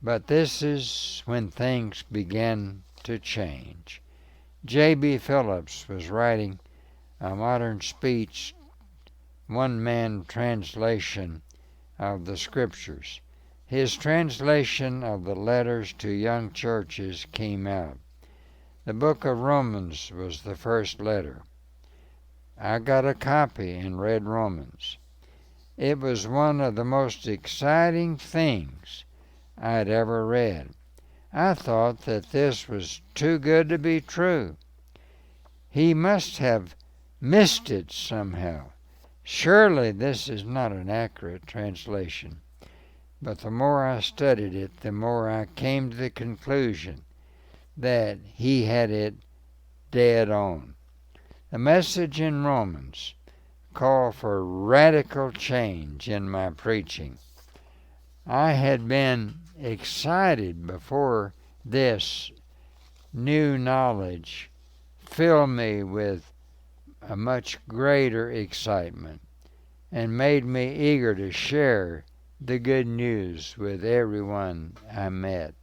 But this is when things began to change. J.B. Phillips was writing a modern speech, one-man translation of the Scriptures. His translation of the letters to young churches came out. The book of Romans was the first letter. I got a copy and read Romans. It was one of the most exciting things I'd ever read. I thought that this was too good to be true. He must have missed it somehow. Surely this is not an accurate translation. But the more I studied it, the more I came to the conclusion that he had it dead on. The message in Romans called for radical change in my preaching. I had been excited before this new knowledge filled me with a much greater excitement and made me eager to share the good news with everyone I met.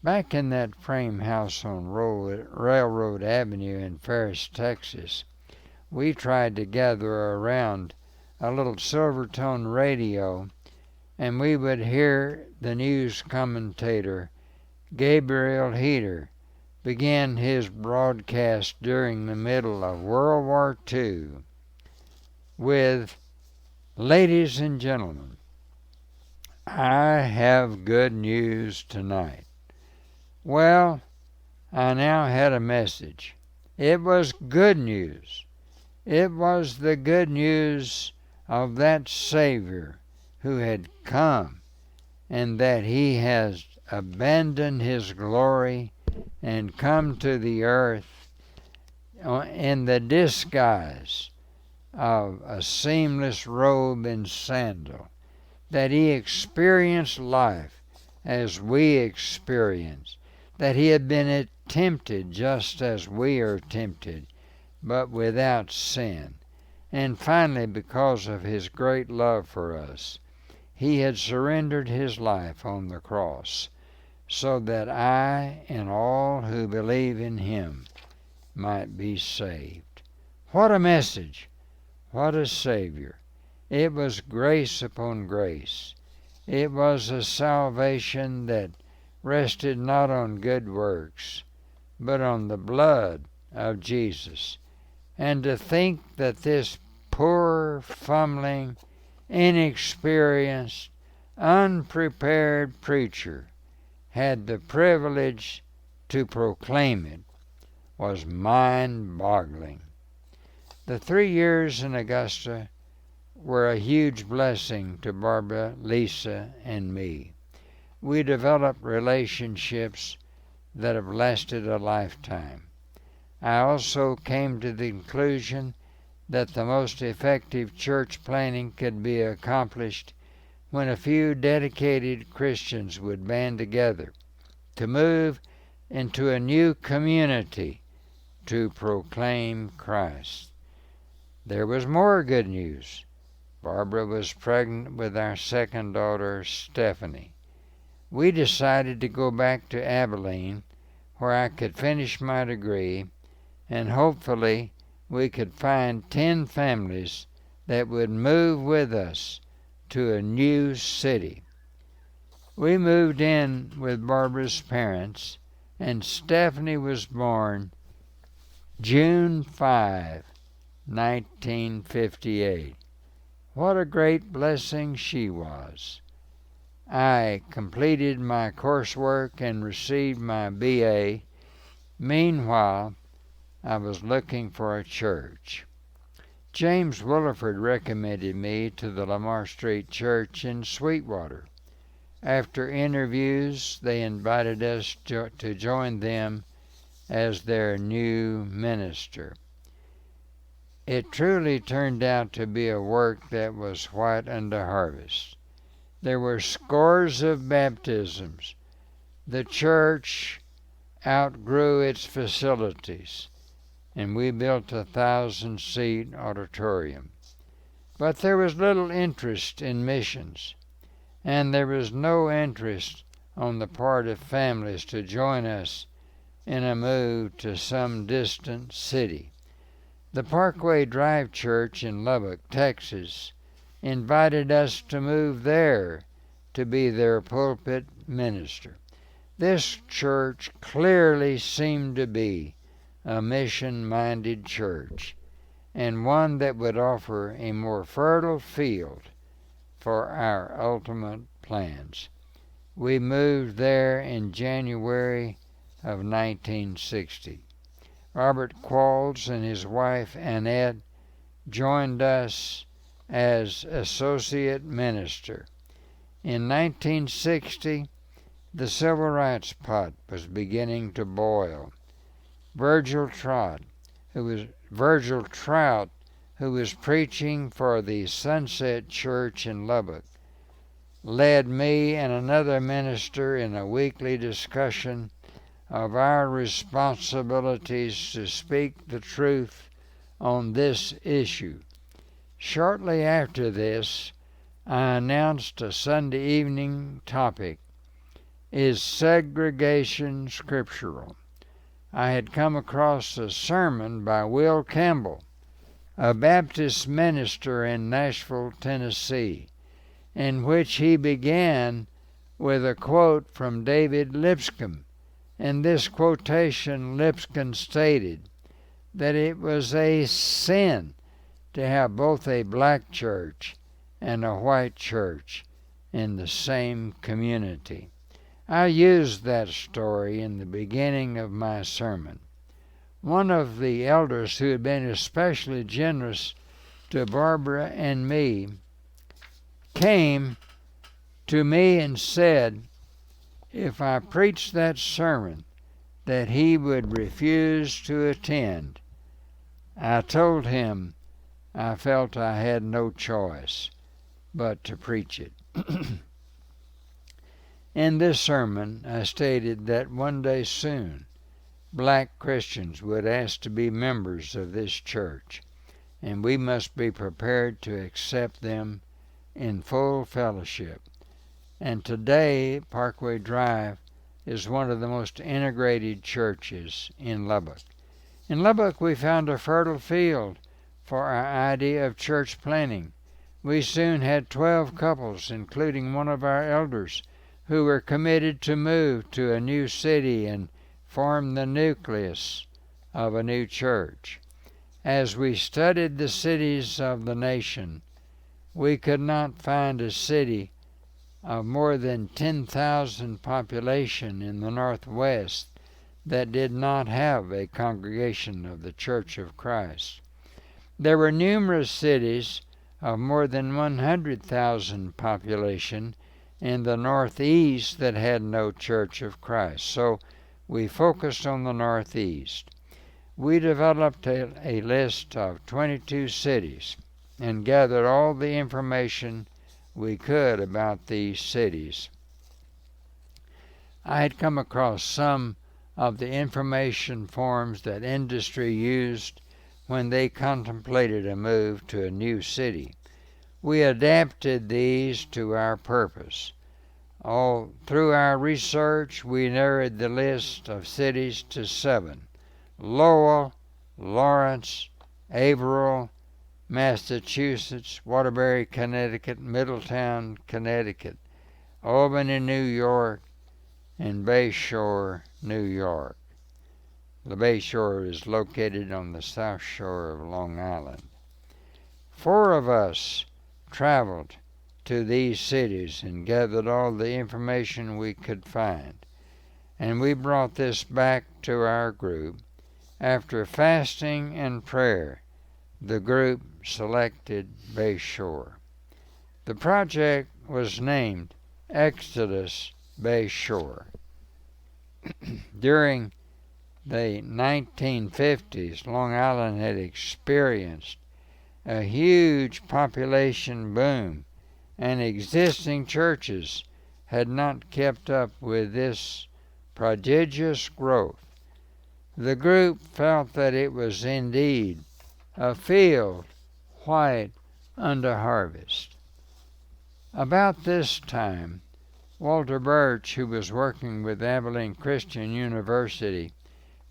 Back in that frame house on Railroad Avenue in Ferris, Texas, we tried to gather around a little Silvertone radio, and we would hear the news commentator Gabriel Heater begin his broadcast during the middle of World War II with, "Ladies and gentlemen, I have good news tonight." Well, I now had a message. It was good news. It was the good news of that Savior who had come and that he has abandoned his glory and come to the earth in the disguise of a seamless robe and sandal, that he experienced life as we experience, that he had been tempted just as we are tempted, but without sin. And finally, because of his great love for us, he had surrendered his life on the cross so that I and all who believe in him might be saved. What a message! What a Savior! It was grace upon grace. It was a salvation that rested not on good works, but on the blood of Jesus. And to think that this poor, fumbling, inexperienced, unprepared preacher had the privilege to proclaim it was mind-boggling. The 3 years in Augusta were a huge blessing to Barbara, Lisa, and me. We developed relationships that have lasted a lifetime. I also came to the conclusion that the most effective church planting could be accomplished when a few dedicated Christians would band together to move into a new community to proclaim Christ. There was more good news. Barbara was pregnant with our second daughter, Stephanie. We decided to go back to Abilene, where I could finish my degree, and hopefully we could find 10 families that would move with us to a new city. We moved in with Barbara's parents, and Stephanie was born June 5, 1958. What a great blessing she was. I completed my coursework and received my BA. Meanwhile, I was looking for a church. James Williford recommended me to the Lamar Street Church in Sweetwater. After interviews, they invited us to join them as their new minister. It truly turned out to be a work that was white unto harvest. There were scores of baptisms. The church outgrew its facilities, and we built a 1,000-seat auditorium. But there was little interest in missions, and there was no interest on the part of families to join us in a move to some distant city. The Parkway Drive Church in Lubbock, Texas, invited us to move there to be their pulpit minister. This church clearly seemed to be a mission-minded church, and one that would offer a more fertile field for our ultimate plans. We moved there in January of 1960. Robert Qualls and his wife Annette joined us as associate minister. In 1960, the civil rights pot was beginning to boil. Virgil Trout, who was preaching for the Sunset Church in Lubbock, led me and another minister in a weekly discussion of our responsibilities to speak the truth on this issue. Shortly after this, I announced a Sunday evening topic: Is segregation scriptural? I had come across a sermon by Will Campbell, a Baptist minister in Nashville, Tennessee, in which he began with a quote from David Lipscomb. In this quotation, Lipscomb stated that it was a sin to have both a black church and a white church in the same community. I used that story in the beginning of my sermon. One of the elders who had been especially generous to Barbara and me came to me and said if I preached that sermon that he would refuse to attend. I told him I felt I had no choice but to preach it. In this sermon, I stated that one day soon, black Christians would ask to be members of this church, and we must be prepared to accept them in full fellowship. And today, Parkway Drive is one of the most integrated churches in Lubbock. In Lubbock, we found a fertile field for our idea of church planning. We soon had 12 couples, including one of our elders, who were committed to move to a new city and form the nucleus of a new church. As we studied the cities of the nation, we could not find a city of more than 10,000 population in the Northwest that did not have a congregation of the Church of Christ. There were numerous cities of more than 100,000 population in the Northeast that had no Church of Christ. So we focused on the Northeast. We developed a list of 22 cities and gathered all the information we could about these cities. I had come across some of the information forms that industry used when they contemplated a move to a new city. We adapted these to our purpose. Through our research, we narrowed the list of cities to 7: Lowell, Lawrence, Averill, Massachusetts, Waterbury, Connecticut, Middletown, Connecticut, Albany, New York, and Bay Shore, New York. The Bay Shore is located on the south shore of Long Island. 4 of us traveled to these cities and gathered all the information we could find, and we brought this back to our group. After fasting and prayer, the group selected Bay Shore. The project was named Exodus Bay Shore. During the 1950s, Long Island had experienced a huge population boom, and existing churches had not kept up with this prodigious growth. The group felt that it was indeed a field white unto harvest. About this time, Walter Birch, who was working with Abilene Christian University,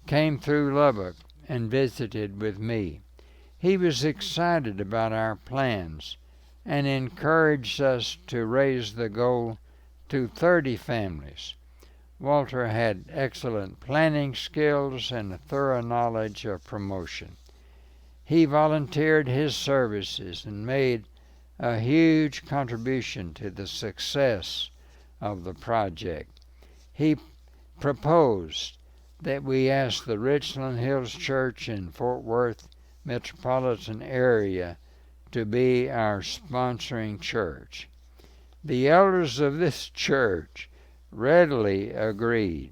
came through Lubbock and visited with me. He was excited about our plans and encouraged us to raise the goal to 30 families. Walter had excellent planning skills and a thorough knowledge of promotion. He volunteered his services and made a huge contribution to the success of the project. He proposed that we ask the Richland Hills Church in Fort Worth metropolitan area to be our sponsoring church. The elders of this church readily agreed,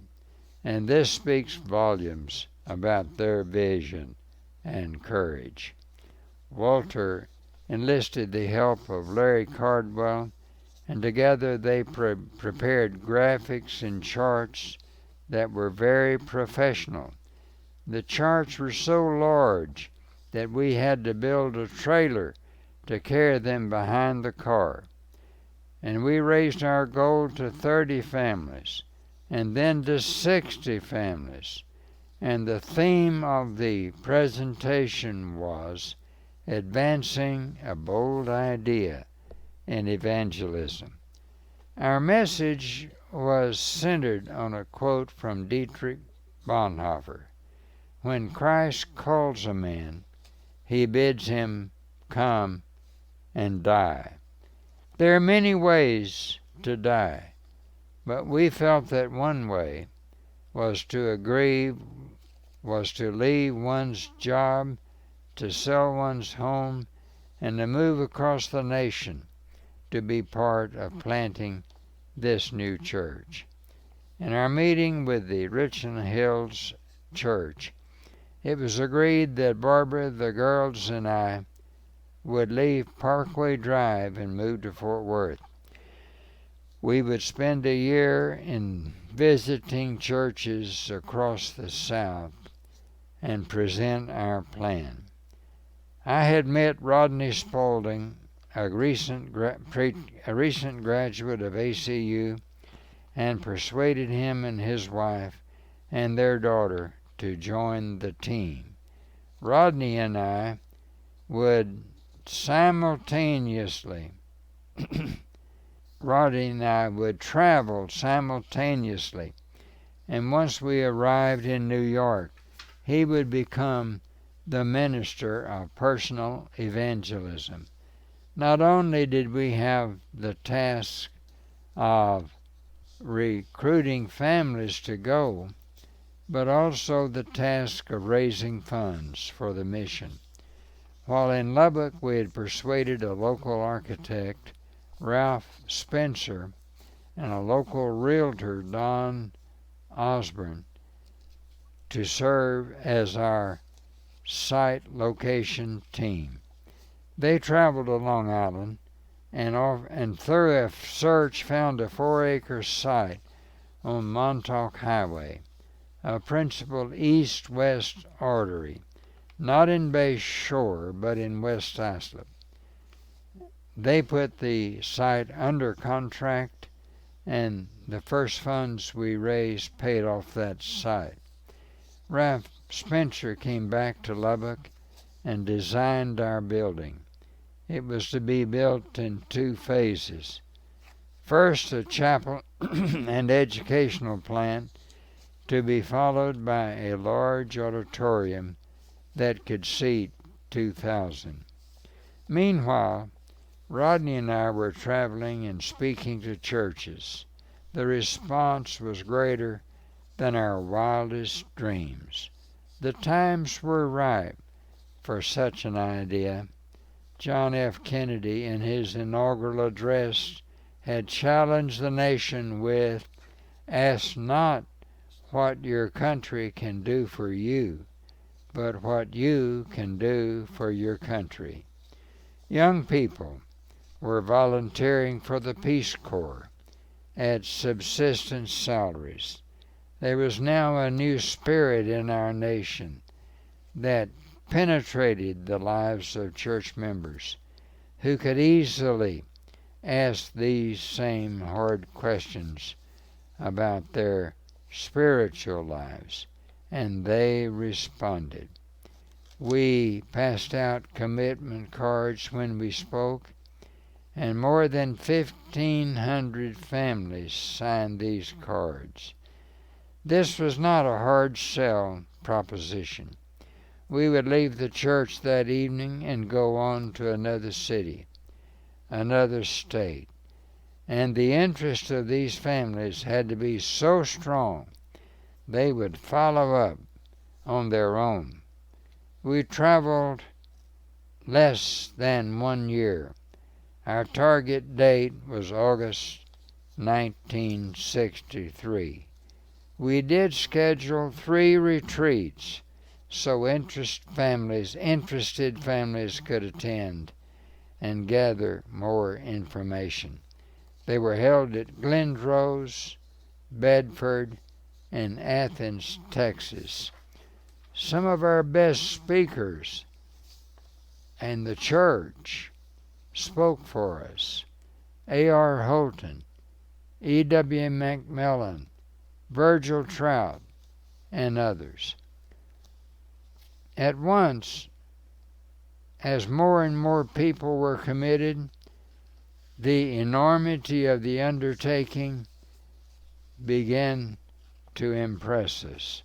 and this speaks volumes about their vision and courage. Walter enlisted the help of Larry Cardwell, and together they prepared graphics and charts that were very professional. The charts were so large that we had to build a trailer to carry them behind the car. And we raised our goal to 30 families, and then to 60 families. And the theme of the presentation was advancing a bold idea in evangelism. Our message was centered on a quote from Dietrich Bonhoeffer: "When Christ calls a man, he bids him come and die." There are many ways to die, but we felt that one way was to leave one's job, to sell one's home, and to move across the nation to be part of planting this new church. In our meeting with the Richland Hills Church, it was agreed that Barbara, the girls, and I would leave Parkway Drive and move to Fort Worth. We would spend a year in visiting churches across the South and present our plan. I had met Rodney Spaulding, a recent graduate of ACU, and persuaded him and his wife and their daughter to join the team. Rodney and I would travel simultaneously, and once we arrived in New York, he would become the minister of personal evangelism. Not only did we have the task of recruiting families to go, but also the task of raising funds for the mission. While in Lubbock, we had persuaded a local architect, Ralph Spencer, and a local realtor, Don Osborne, to serve as our site location team. They traveled to Long Island and through a search found a 4-acre site on Montauk Highway, a principal east-west artery, not in Bay Shore, but in West Islip. They put the site under contract, and the first funds we raised paid off that site. Ralph Spencer came back to Lubbock and designed our building. It was to be built in 2 phases. First, a chapel and educational plant, to be followed by a large auditorium that could seat 2,000. Meanwhile, Rodney and I were traveling and speaking to churches. The response was greater than our wildest dreams. The times were ripe for such an idea. John F. Kennedy, in his inaugural address, had challenged the nation with, "Ask not what your country can do for you, but what you can do for your country." Young people were volunteering for the Peace Corps at subsistence salaries. There was now a new spirit in our nation that penetrated the lives of church members who could easily ask these same hard questions about their spiritual lives, and they responded. We passed out commitment cards when we spoke, and more than 1,500 families signed these cards. This was not a hard sell proposition. We would leave the church that evening and go on to another city, another state, and the interest of these families had to be so strong they would follow up on their own. We traveled less than 1 year. Our target date was August 1963. We did schedule 3 retreats so interested families could attend and gather more information. They were held at Glendrose, Bedford, and Athens, Texas. Some of our best speakers and the church spoke for us. A.R. Holton, E.W. McMillan, Virgil Trout, and others. At once, as more and more people were committed, the enormity of the undertaking began to impress us.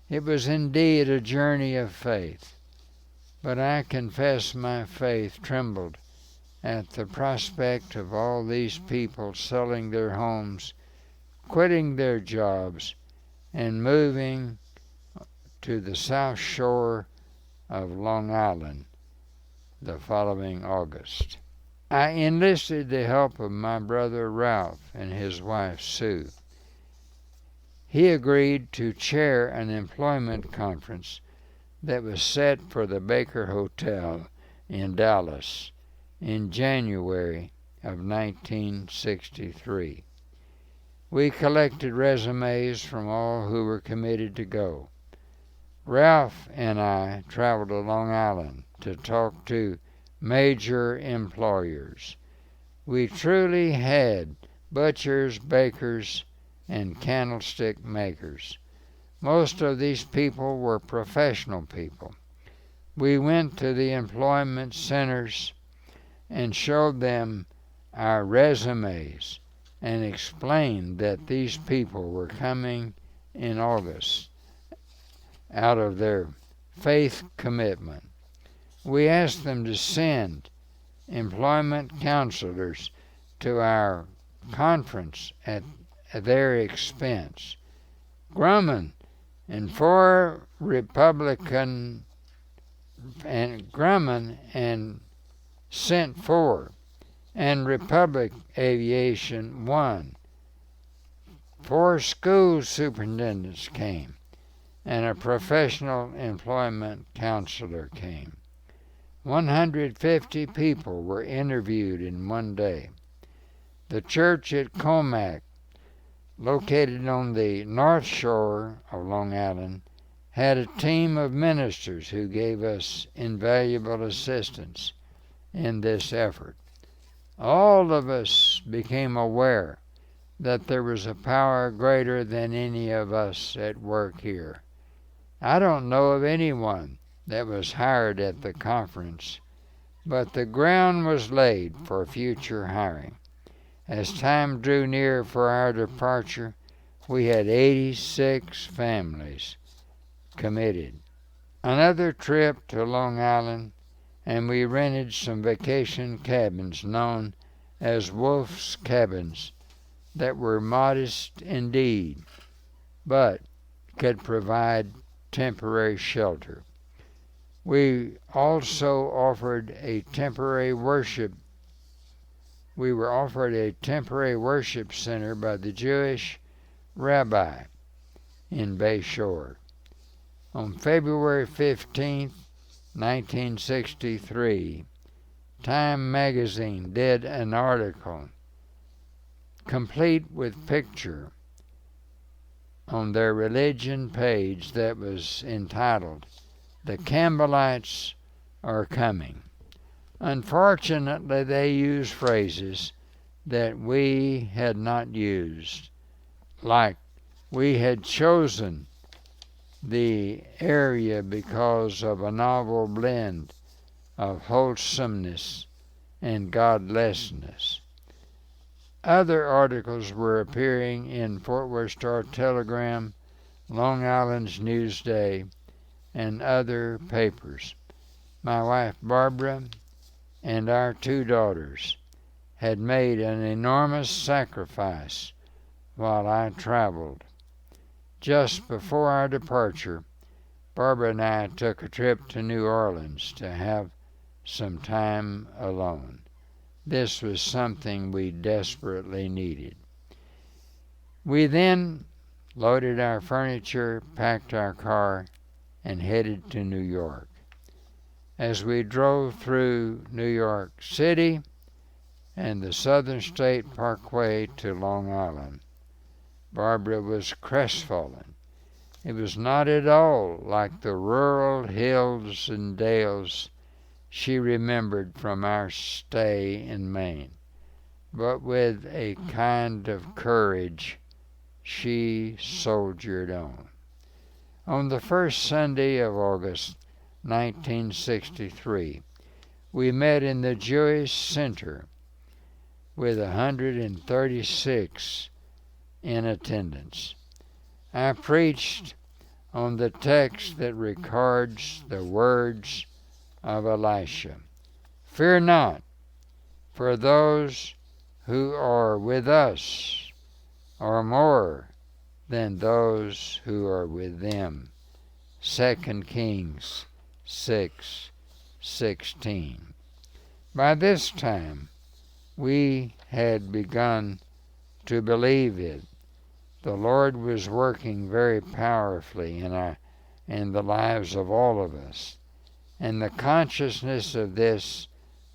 It was indeed a journey of faith, but I confess my faith trembled at the prospect of all these people selling their homes, quitting their jobs, and moving to the South Shore of Long Island the following August. I enlisted the help of my brother Ralph and his wife Sue. He agreed to chair an employment conference that was set for the Baker Hotel in Dallas in January of 1963. We collected resumes from all who were committed to go. Ralph and I traveled to Long Island to talk to major employers. We truly had butchers, bakers, and candlestick makers. Most of these people were professional people. We went to the employment centers and showed them our resumes and explained that these people were coming in August out of their faith commitment. We asked them to send employment counselors to our conference at their expense. Grumman and sent 4, and Republic Aviation 1. 4 school superintendents came, and a professional employment counselor came. 150 people were interviewed in one day. The church at Comac located on the north shore of Long Island, had a team of ministers who gave us invaluable assistance in this effort. All of us became aware that there was a power greater than any of us at work here. I don't know of anyone that was hired at the conference, but the ground was laid for future hiring. As time drew near for our departure, we had 86 families committed. Another trip to Long Island, and we rented some vacation cabins known as Wolf's Cabins that were modest indeed, but could provide temporary shelter. We also offered a temporary worship. We were offered a temporary worship center by the Jewish rabbi in Bay Shore. On February 15, 1963, Time magazine did an article, complete with picture, on their religion page that was entitled, "The Campbellites Are Coming." Unfortunately, they used phrases that we had not used, like we had chosen the area because of a novel blend of wholesomeness and godlessness. Other articles were appearing in Fort Worth Star-Telegram, Long Island's Newsday, and other papers. My wife Barbara and our 2 daughters had made an enormous sacrifice while I traveled. Just before our departure, Barbara and I took a trip to New Orleans to have some time alone. This was something we desperately needed. We then loaded our furniture, packed our car, and headed to New York. As we drove through New York City and the Southern State Parkway to Long Island, Barbara was crestfallen. It was not at all like the rural hills and dales she remembered from our stay in Maine, but with a kind of courage she soldiered on. On the first Sunday of August, 1963, we met in the Jewish Center with 136 in attendance. I preached on the text that records the words of Elisha. "Fear not, for those who are with us are more than those who are with them." 2 Kings 6:16. By this time, we had begun to believe it. The Lord was working very powerfully in the lives of all of us, and the consciousness of this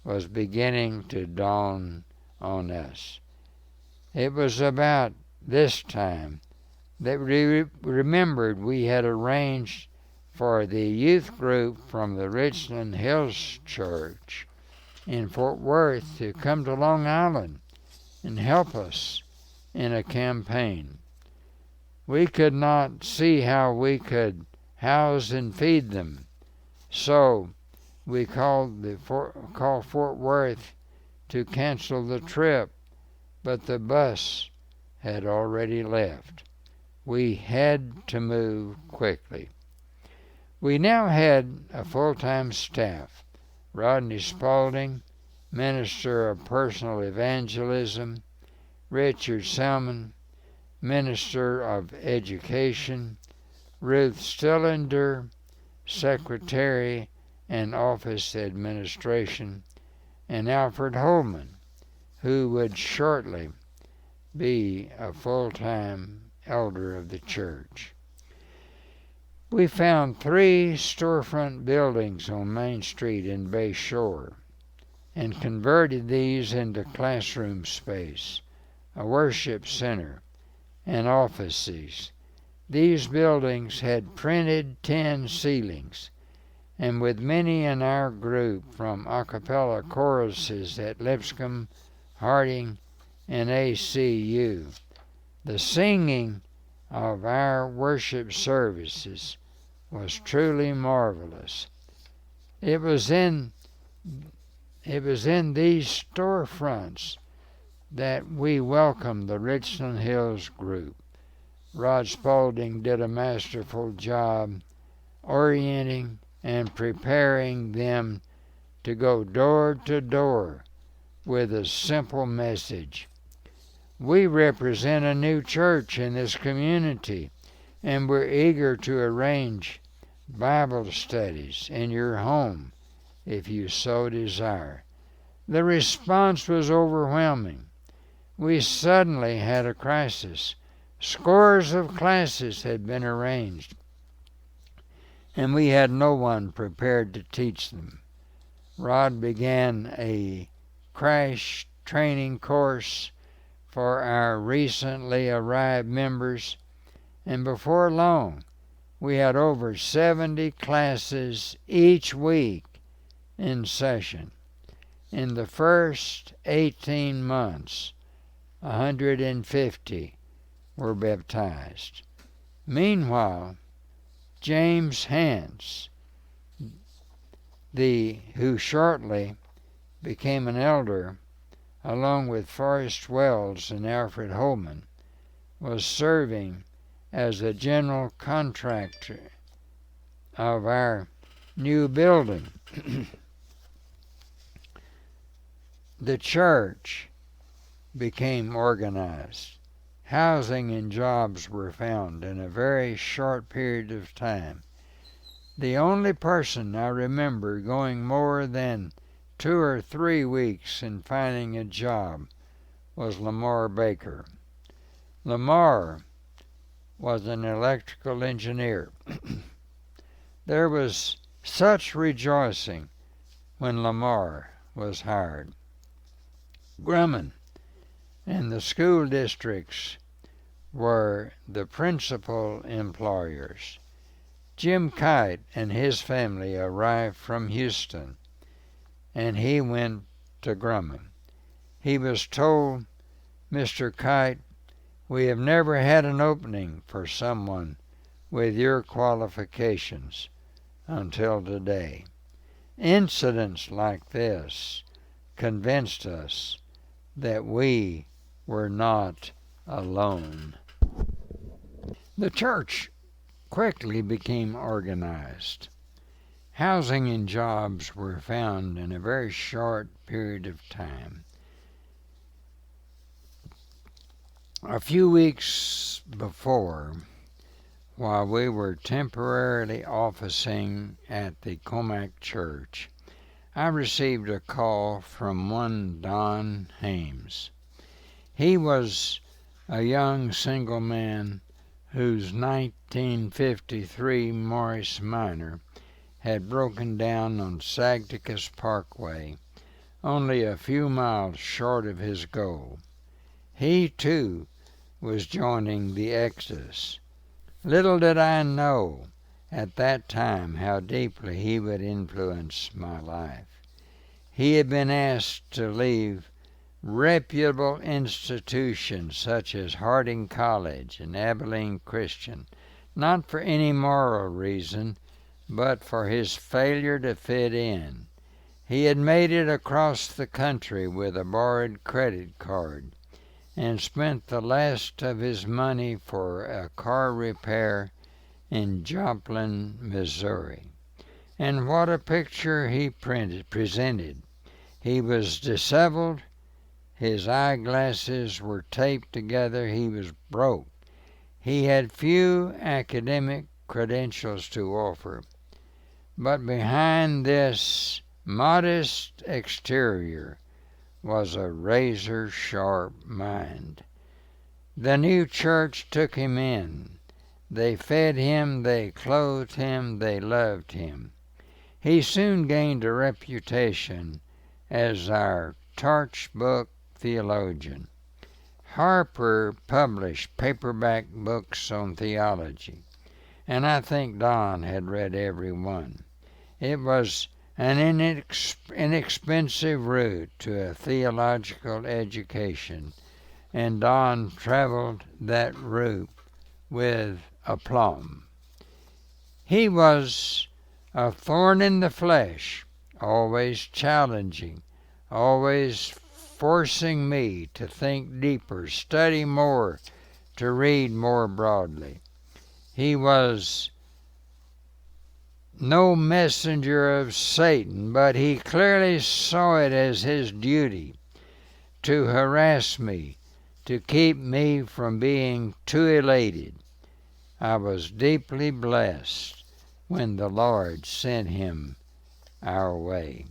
was beginning to dawn on us. It was about this time that we remembered we had arranged for the youth group from the Richland Hills Church in Fort Worth to come to Long Island and help us in a campaign. We could not see how we could house and feed them, so we called Fort Worth to cancel the trip, but the bus had already left. We had to move quickly. We now had a full-time staff: Rodney Spaulding, Minister of Personal Evangelism; Richard Selman, Minister of Education; Ruth Stillander, Secretary and Office Administration; and Alfred Holman, who would shortly be a full-time elder of the church. We found 3 storefront buildings on Main Street in Bay Shore and converted these into classroom space, a worship center, and offices. These buildings had printed tin ceilings, and with many in our group from a cappella choruses at Lipscomb, Harding, and ACU, the singing of our worship services was truly marvelous. It was in these storefronts that we welcomed the Richland Hills group. Rod Spaulding did a masterful job orienting and preparing them to go door to door with a simple message. We represent a new church in this community, and we're eager to arrange Bible studies in your home if you so desire. The response was overwhelming. We suddenly had a crisis. Scores of classes had been arranged, and we had no one prepared to teach them. Rod began a crash training course for our recently arrived members, and before long, we had over 70 classes each week in session. In the first 18 months, 150 were baptized. Meanwhile, James Hance, who shortly became an elder, along with Forrest Wells and Alfred Holman, was serving as a general contractor of our new building. The church became organized. Housing and jobs were found in a very short period of time. The only person I remember going more than 2 or 3 weeks in finding a job was Lamar Baker. Lamar was an electrical engineer. There was such rejoicing when Lamar was hired. Grumman and the school districts were the principal employers. Jim Kite and his family arrived from Houston, and he went to Grumman. He was told, "Mr. Kite, we have never had an opening for someone with your qualifications until today." Incidents like this convinced us that we were not alone. The church quickly became organized. Housing and jobs were found in a very short period of time. A few weeks before, while we were temporarily officing at the Comac Church, I received a call from one Don Hames. He was a young single man whose 1953 Morris Minor had broken down on Sagticus Parkway, only a few miles short of his goal. He, too, was joining the Exodus. Little did I know at that time how deeply he would influence my life. He had been asked to leave reputable institutions such as Harding College and Abilene Christian, not for any moral reason, but for his failure to fit in. He had made it across the country with a borrowed credit card and spent the last of his money for a car repair in Joplin, Missouri. And what a picture he presented. He was disheveled, his eyeglasses were taped together, he was broke. He had few academic credentials to offer. But behind this modest exterior was a razor-sharp mind. The new church took him in. They fed him, they clothed him, they loved him. He soon gained a reputation as our torchbook theologian. Harper published paperback books on theology, and I think Don had read every one. It was an inexpensive route to a theological education, and Don traveled that route with aplomb. He was a thorn in the flesh, always challenging, always forcing me to think deeper, study more, to read more broadly. He was no messenger of Satan, but he clearly saw it as his duty to harass me, to keep me from being too elated. I was deeply blessed when the Lord sent him our way.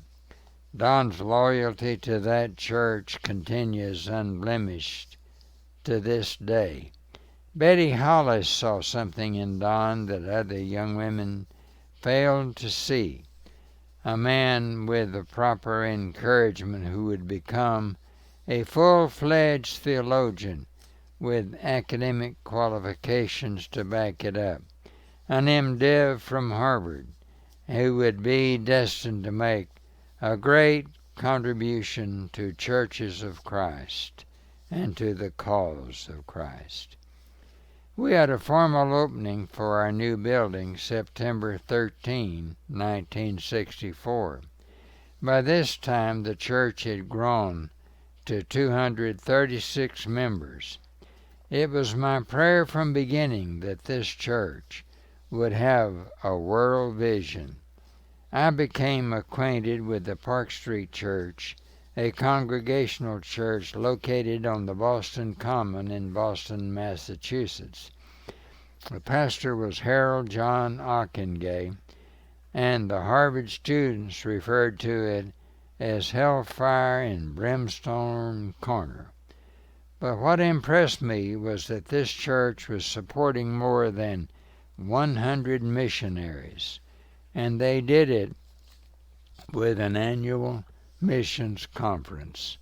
Don's loyalty to that church continues unblemished to this day. Betty Hollis saw something in Don that other young women failed to see. A man with the proper encouragement who would become a full-fledged theologian with academic qualifications to back it up. An MDiv from Harvard who would be destined to make a great contribution to churches of Christ and to the cause of Christ. We had a formal opening for our new building September 13, 1964. By this time, the church had grown to 236 members. It was my prayer from beginning that this church would have a world vision. I became acquainted with the Park Street Church, a congregational church located on the Boston Common in Boston, Massachusetts. The pastor was Harold John Ockengay, and the Harvard students referred to it as Hellfire and Brimstone Corner. But what impressed me was that this church was supporting more than 100 missionaries, and they did it with an annual missions conference.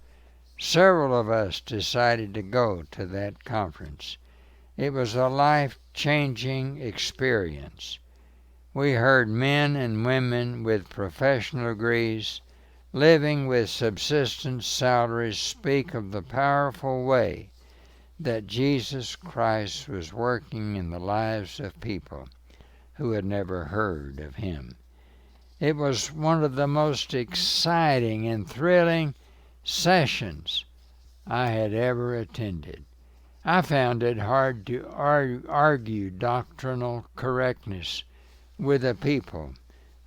Several of us decided to go to that conference. It was a life-changing experience. We heard men and women with professional degrees living with subsistence salaries speak of the powerful way that Jesus Christ was working in the lives of people who had never heard of him. It was one of the most exciting and thrilling sessions I had ever attended. I found it hard to argue doctrinal correctness with a people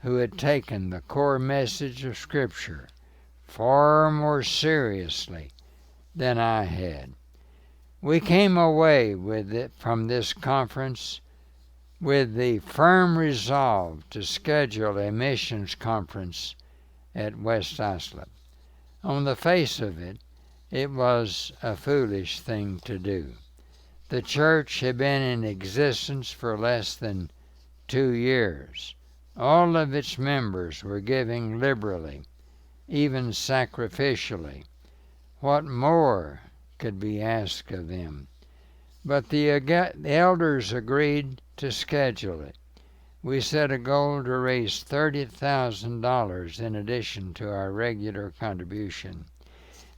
who had taken the core message of Scripture far more seriously than I had. We came away from this conference with the firm resolve to schedule a missions conference at West Islip. On the face of it, it was a foolish thing to do. The church had been in existence for less than 2 years. All of its members were giving liberally, even sacrificially. What more could be asked of them? But the elders agreed to schedule it. We set a goal to raise $30,000 in addition to our regular contribution.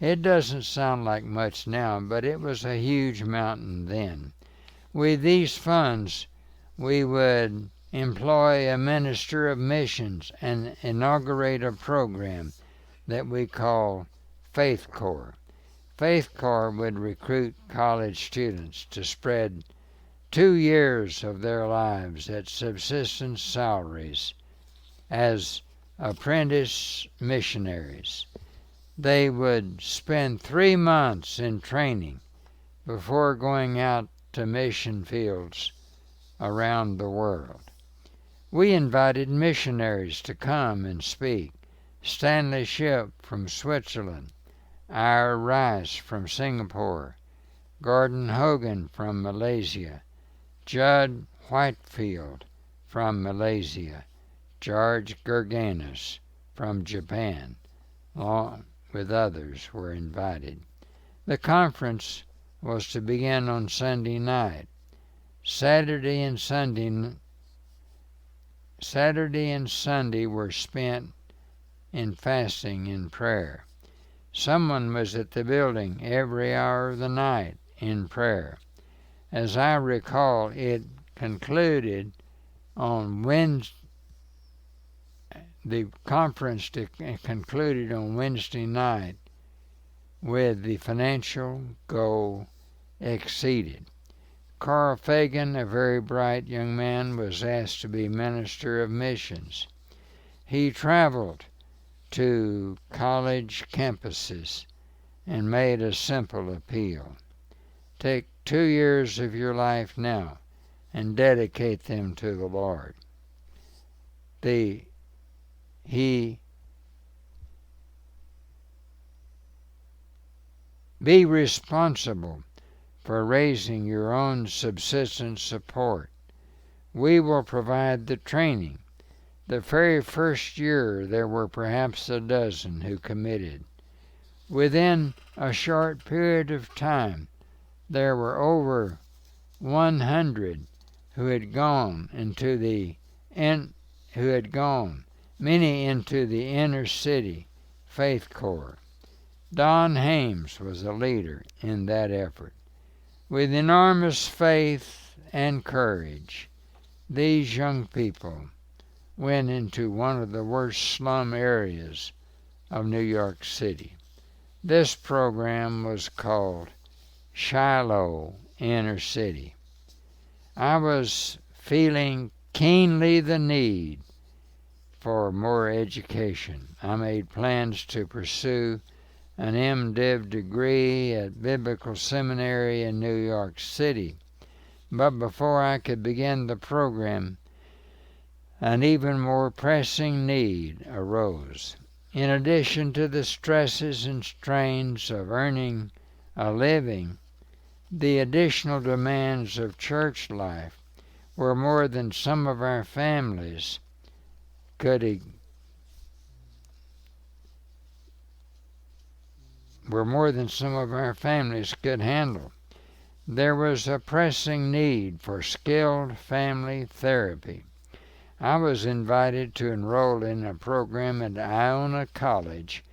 It doesn't sound like much now, but it was a huge mountain then. With these funds, we would employ a minister of missions and inaugurate a program that we call Faith Corps. Faith Corps would recruit college students to spread 2 years of their lives at subsistence salaries as apprentice missionaries. They would spend 3 months in training before going out to mission fields around the world. We invited missionaries to come and speak. Stanley Shipp from Switzerland, Ira Rice from Singapore, Gordon Hogan from Malaysia, Judd Whitefield from Malaysia, George Gerganis from Japan, along with others were invited. The conference was to begin on Sunday night. Saturday and Sunday were spent in fasting and prayer. Someone was at the building every hour of the night in prayer. As I recall, it concluded on Wednesday. The conference concluded on Wednesday night with the financial goal exceeded. Carl Fagan, a very bright young man, was asked to be minister of missions. He traveled to college campuses and made a simple appeal. Take 2 years of your life now and dedicate them to the Lord. Be responsible for raising your own subsistence support. We will provide the training. The very first year there were perhaps a dozen who committed. Within a short period of time, there were over 100 who had gone, many into the inner city faith corps. Don Hames was a leader in that effort. With enormous faith and courage, these young people went into one of the worst slum areas of New York City. This program was called Shiloh Inner City. I was feeling keenly the need for more education. I made plans to pursue an MDiv degree at Biblical Seminary in New York City. But before I could begin the program, an even more pressing need arose. In addition to the stresses and strains of earning a living, the additional demands of church life were more than some of our families could handle. There was a pressing need for skilled family therapy. I was invited to enroll in a program at Iona College,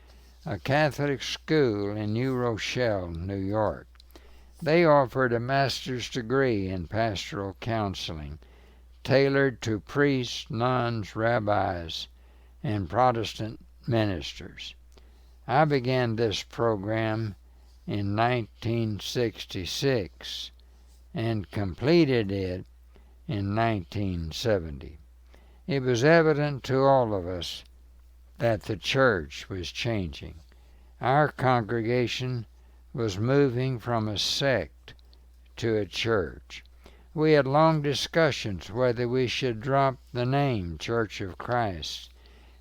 a Catholic school in New Rochelle, New York. They offered a master's degree in pastoral counseling, tailored to priests, nuns, rabbis, and Protestant ministers. I began this program in 1966 and completed it in 1970. It was evident to all of us that the church was changing. Our congregation was moving from a sect to a church. We had long discussions whether we should drop the name Church of Christ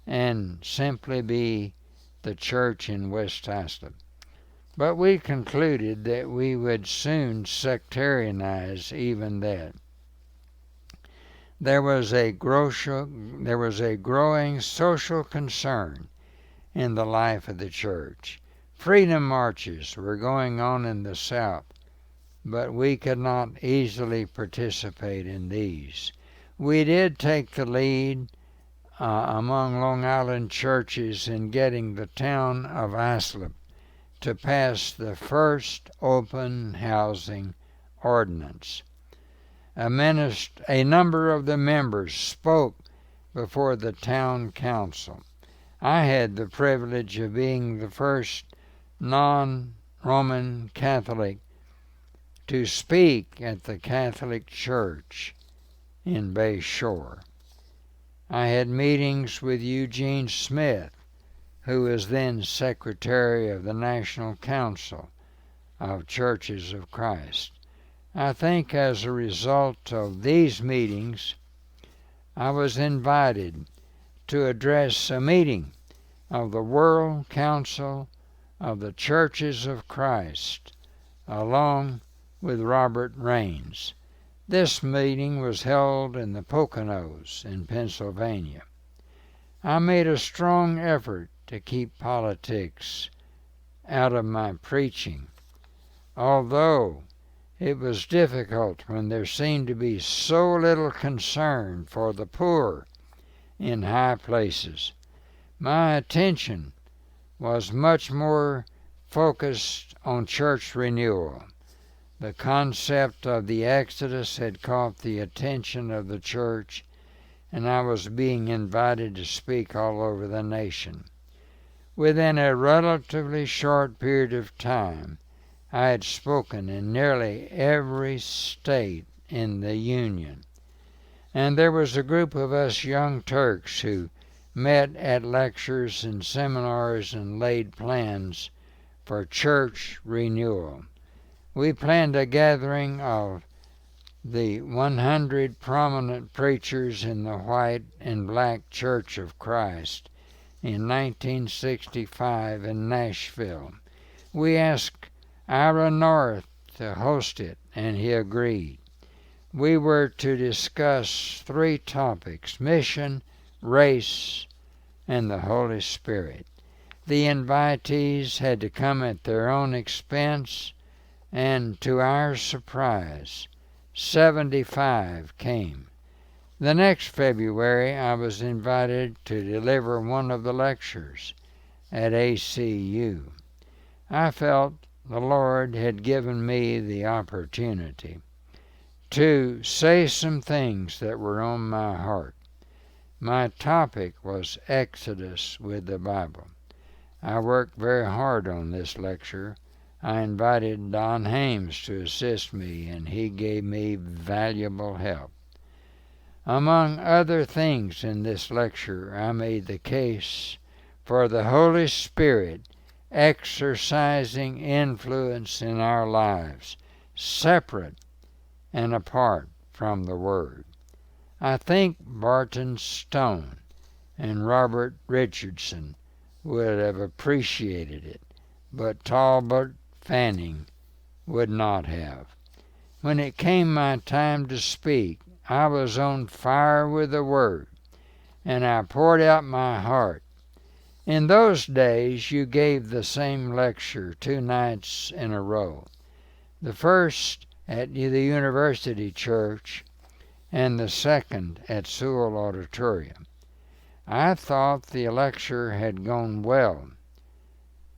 and simply be the church in West Islip. But we concluded that we would soon sectarianize even that. There was a growing social concern in the life of the church. Freedom marches were going on in the South, but we could not easily participate in these. We did take the lead among Long Island churches in getting the town of Islip to pass the first open housing ordinance. A number of the members spoke before the town council. I had the privilege of being the first non-Roman Catholic to speak at the Catholic Church in Bay Shore. I had meetings with Eugene Smith, who was then Secretary of the National Council of Churches of Christ. I think as a result of these meetings, I was invited to address a meeting of the World Council of the Churches of Christ, along with Robert Raines. This meeting was held in the Poconos in Pennsylvania. I made a strong effort to keep politics out of my preaching. although it was difficult when there seemed to be so little concern for the poor in high places. My attention was much more focused on church renewal. The concept of the Exodus had caught the attention of the church, and I was being invited to speak all over the nation. Within a relatively short period of time, I had spoken in nearly every state in the Union, and there was a group of us young Turks who met at lectures and seminars and laid plans for church renewal. We planned a gathering of the 100 prominent preachers in the White and Black Church of Christ in 1965 in Nashville. We asked Ira North to host it, and he agreed. We were to discuss 3 topics: mission, race, and the Holy Spirit. The invitees had to come at their own expense, and to our surprise, 75 came. The next February, I was invited to deliver one of the lectures at ACU. I felt the Lord had given me the opportunity to say some things that were on my heart. My topic was Exodus with the Bible. I worked very hard on this lecture. I invited Don Hames to assist me, and he gave me valuable help. Among other things in this lecture, I made the case for the Holy Spirit exercising influence in our lives, separate and apart from the Word. I think Barton Stone and Robert Richardson would have appreciated it, but Talbot Fanning would not have. When it came my time to speak, I was on fire with the Word, and I poured out my heart. In those days, you gave the same lecture 2 nights in a row. The first at the University Church, and the second at Sewell Auditorium. I thought the lecture had gone well,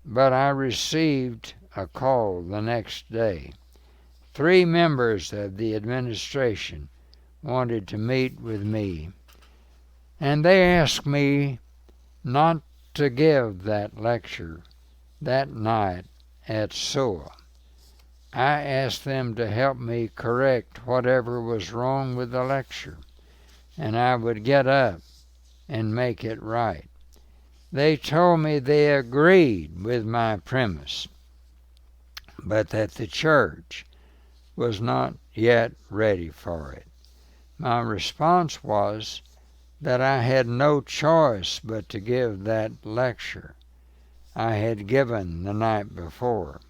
but I received a call the next day. 3 members of the administration wanted to meet with me, and they asked me not to give that lecture that night at Sewell. I asked them to help me correct whatever was wrong with the lecture, and I would get up and make it right. They told me they agreed with my premise, but that the church was not yet ready for it. My response was that I had no choice but to give that lecture I had given the night before.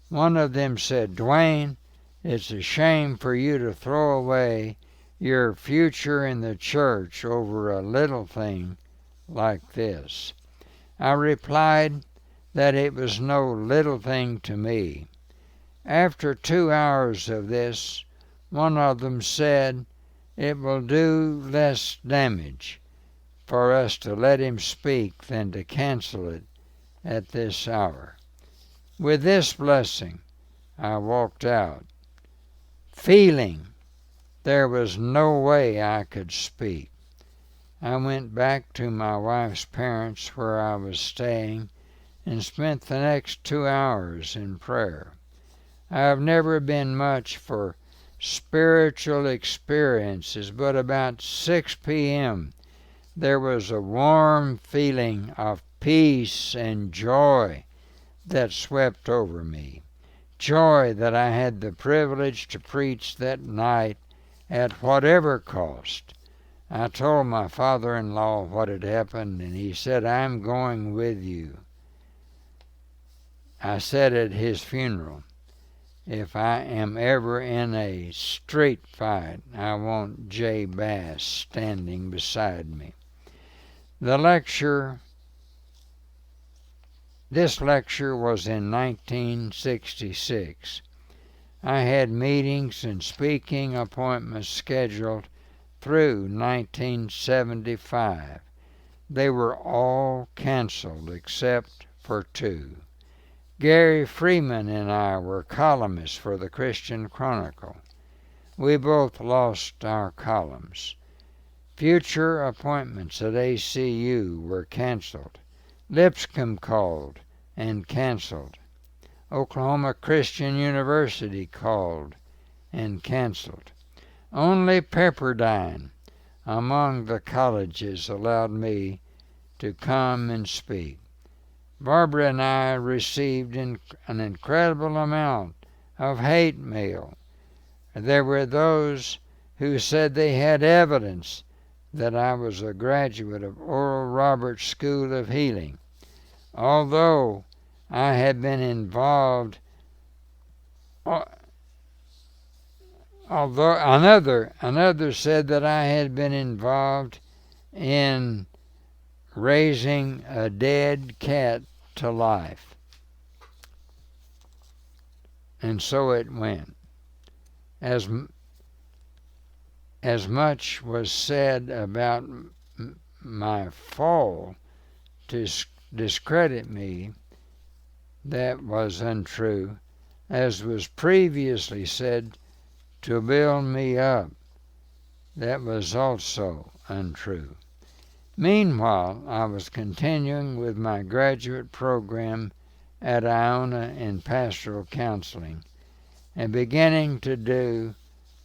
One of them said, "Dwain, it's a shame for you to throw away your future in the church over a little thing like this." I replied that it was no little thing to me. After 2 hours of this, one of them said, "It will do less damage for us to let him speak than to cancel it at this hour." With this blessing, I walked out, feeling there was no way I could speak. I went back to my wife's parents where I was staying and spent the next 2 hours in prayer. I have never been much for spiritual experiences, but about 6 p.m. there was a warm feeling of peace and joy that swept over me. Joy that I had the privilege to preach that night at whatever cost. I told my father-in-law what had happened, and he said, "I'm going with you." I said at his funeral, "If I am ever in a street fight, I want J. Bass standing beside me." The lecture This lecture was in 1966. I had meetings and speaking appointments scheduled through 1975. They were all canceled except for two. Gary Freeman and I were columnists for the Christian Chronicle. We both lost our columns. Future appointments at ACU were canceled. Lipscomb called and canceled. Oklahoma Christian University called and canceled. Only Pepperdine among the colleges allowed me to come and speak. Barbara and I received an incredible amount of hate mail. There were those who said they had evidence that I was a graduate of Oral Roberts School of Healing. Although I had been involved, another said that I had been involved in raising a dead cat to life. And so it went. As much was said about my fall to discredit me, that was untrue, as was previously said to build me up, that was also untrue. Meanwhile, I was continuing with my graduate program at Iona in pastoral counseling and beginning to do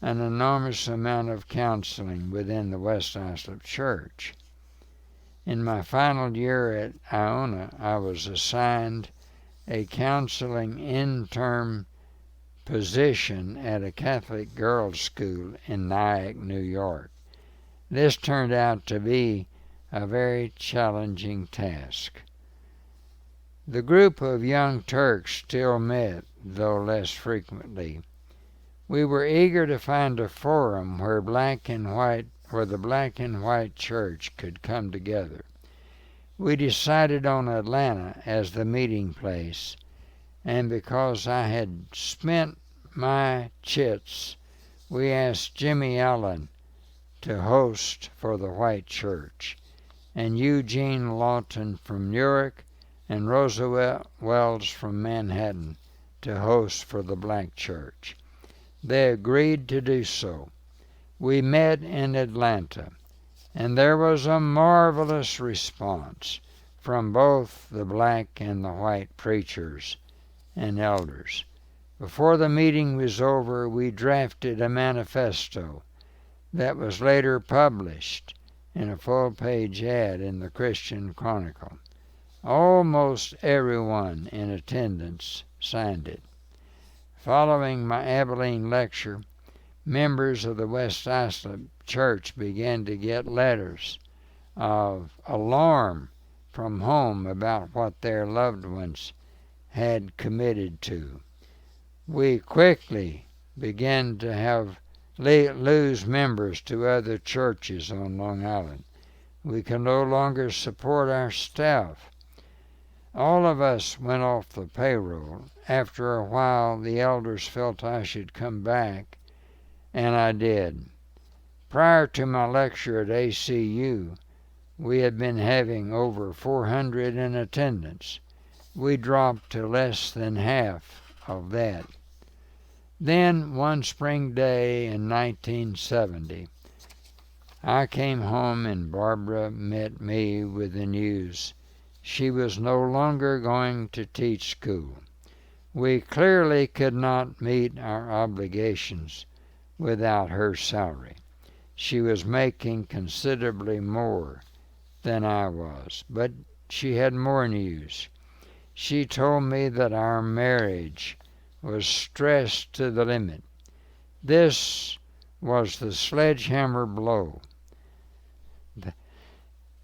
an enormous amount of counseling within the West Islip Church. In my final year at Iona, I was assigned a counseling intern position at a Catholic girls' school in Nyack, New York. This turned out to be a very challenging task. The group of young Turks still met, though less frequently. We were eager to find a forum where the black and white church could come together. We decided on Atlanta as the meeting place, and because I had spent my chits, we asked Jimmy Allen to host for the white church, and Eugene Lawton from Newark and Rosa Wells from Manhattan to host for the black church. They agreed to do so. We met in Atlanta, and there was a marvelous response from both the black and the white preachers and elders. Before the meeting was over, we drafted a manifesto that was later published in a full-page ad in the Christian Chronicle. Almost everyone in attendance signed it. Following my Abilene lecture, members of the West Islip Church began to get letters of alarm from home about what their loved ones had committed to. We quickly began to lose members to other churches on Long Island. We could no longer support our staff. All of us went off the payroll. After a while, the elders felt I should come back, and I did. Prior to my lecture at ACU, we had been having over 400 in attendance. We dropped to less than half of that. Then, one spring day in 1970, I came home and Barbara met me with the news. She was no longer going to teach school. We clearly could not meet our obligations without her salary. She was making considerably more than I was, but she had more news. She told me that our marriage was stressed to the limit. This was the sledgehammer blow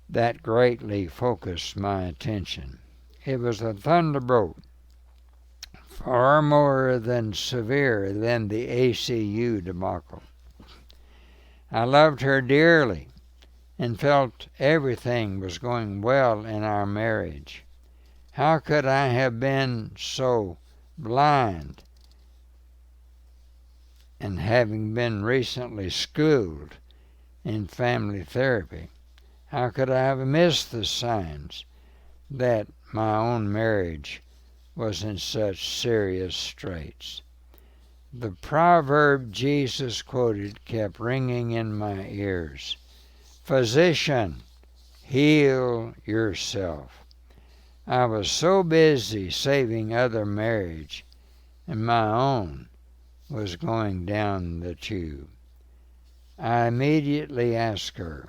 that greatly focused my attention. It was a thunderbolt, far more than severe than the ACU debacle. I loved her dearly and felt everything was going well in our marriage. How could I have been so blind? And having been recently schooled in family therapy, how could I have missed the signs that my own marriage was in such serious straits? The proverb Jesus quoted kept ringing in my ears. Physician, heal yourself. I was so busy saving other marriage, and my own was going down the tube. I immediately asked her,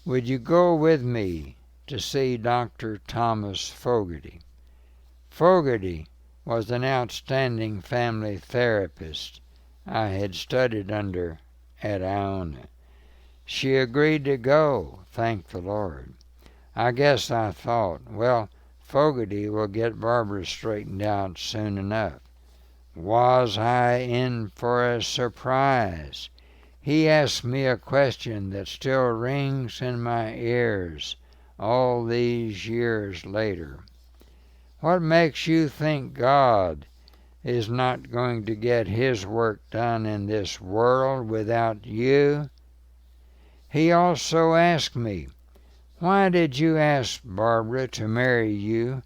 would you go with me to see Dr. Thomas Fogarty? Fogarty was an outstanding family therapist I had studied under at Iona. She agreed to go, thank the Lord. I guess I thought, well, Fogarty will get Barbara straightened out soon enough. Was I in for a surprise? He asked me a question that still rings in my ears all these years later. What makes you think God is not going to get his work done in this world without you? He also asked me, why did you ask Barbara to marry you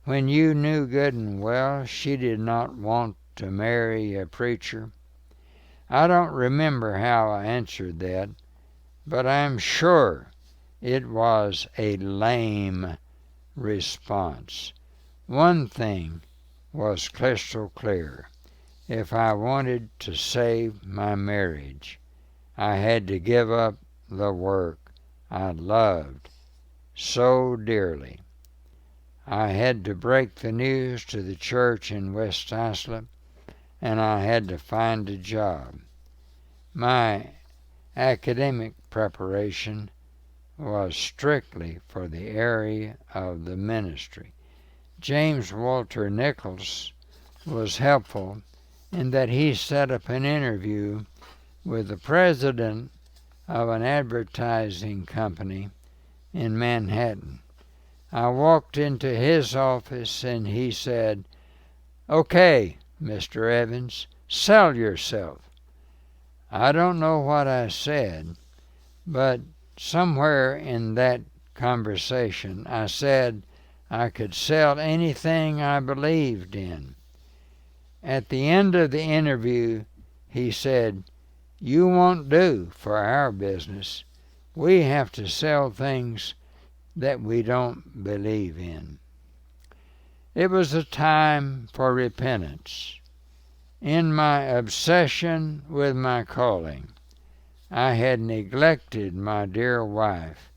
when you knew good and well she did not want to marry a preacher? I don't remember how I answered that, but I'm sure it was a lame response. One thing was crystal clear. If I wanted to save my marriage, I had to give up the work I loved so dearly. I had to break the news to the church in West Islip, and I had to find a job. My academic preparation was strictly for the area of the ministry. James Walter Nichols was helpful in that he set up an interview with the president of an advertising company in Manhattan. I walked into his office and he said, "Okay, Mr. Evans, sell yourself." I don't know what I said, but somewhere in that conversation I said I could sell anything I believed in. At the end of the interview, he said, "You won't do for our business. We have to sell things that we don't believe in." It was a time for repentance. In my obsession with my calling, I had neglected my dear wife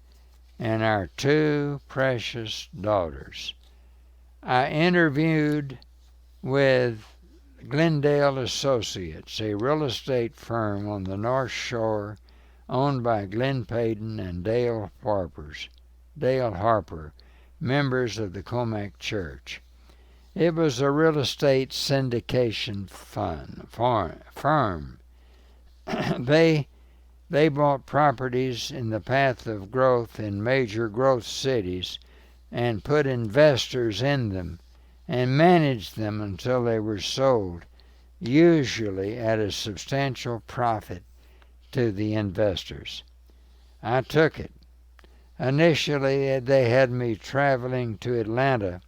and our two precious daughters. I interviewed with Glendale Associates, a real estate firm on the North Shore owned by Glenn Payton and Dale Harper, members of the Comac Church. It was a real estate syndication firm. They bought properties in the path of growth in major growth cities and put investors in them and managed them until they were sold, usually at a substantial profit to the investors. I took it. Initially, they had me traveling to Atlanta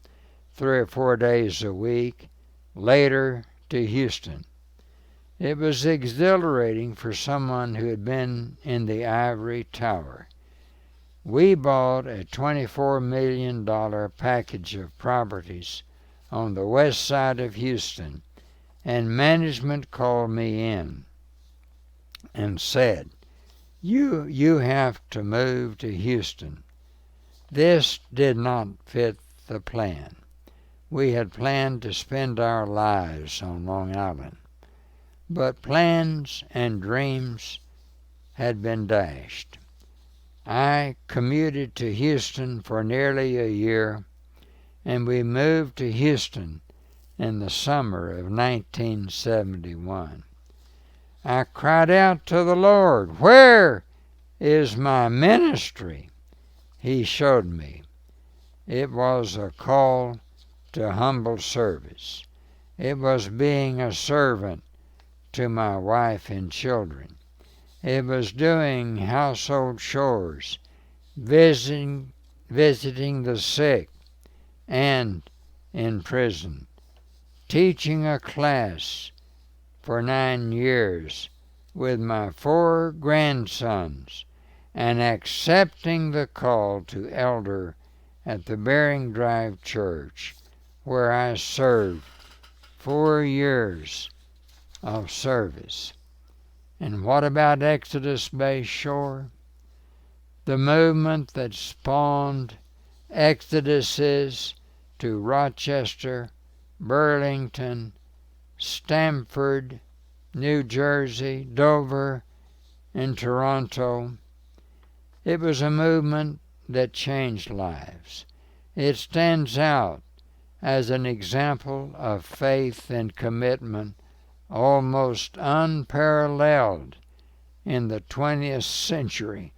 3 or 4 days a week, later to Houston. It was exhilarating for someone who had been in the ivory tower. We bought a $24 million package of properties on the west side of Houston, and management called me in and said, You have to move to Houston." This did not fit the plan. We had planned to spend our lives on Long Island, but plans and dreams had been dashed. I commuted to Houston for nearly a year, and we moved to Houston in the summer of 1971. I cried out to the Lord, "Where is my ministry?" He showed me. It was a call to humble service. It was being a servant to my wife and children. It was doing household chores, visiting the sick and in prison, teaching a class for 9 years with my 4 grandsons, and accepting the call to elder at the Bering Drive Church, where I served 4 years of service. And what about Exodus Bay Shore? The movement that spawned exoduses to Rochester, Burlington, Stamford, New Jersey, Dover, and Toronto. It was a movement that changed lives. It stands out as an example of faith and commitment almost unparalleled in the 20th century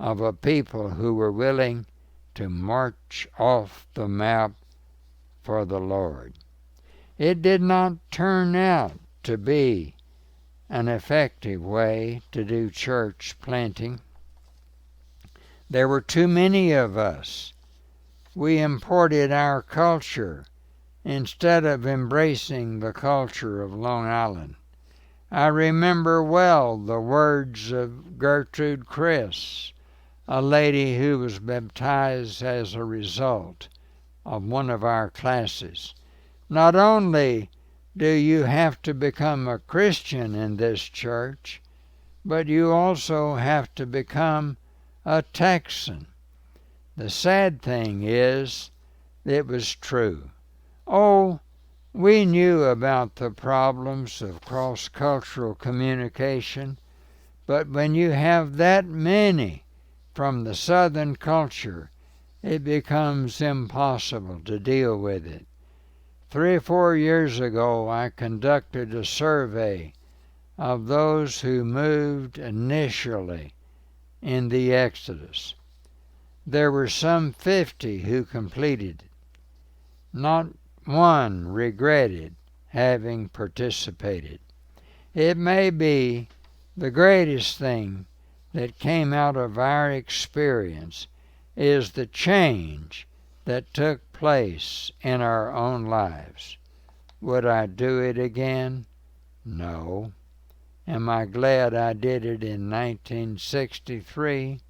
of a people who were willing to march off the map for the Lord. It did not turn out to be an effective way to do church planting. There were too many of us. We imported our culture instead of embracing the culture of Long Island. I remember well the words of Gertrude Chris, a lady who was baptized as a result of one of our classes. Not only do you have to become a Christian in this church, but you also have to become a Texan. The sad thing is, it was true. Oh, we knew about the problems of cross-cultural communication, but when you have that many from the Southern culture, it becomes impossible to deal with it. 3 or 4 years ago, I conducted a survey of those who moved initially in the Exodus. There were some 50 who completed it. Not one regretted having participated. It may be the greatest thing that came out of our experience is the change that took place in our own lives. Would I do it again? No. Am I glad I did it in 1963?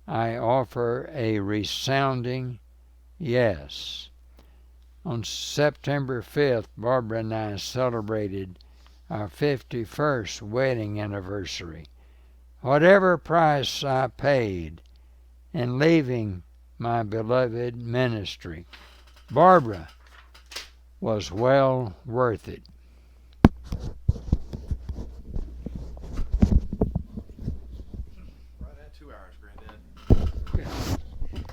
I offer a resounding yes. On September 5th, Barbara and I celebrated our 51st wedding anniversary. Whatever price I paid in leaving my beloved ministry, Barbara was well worth it.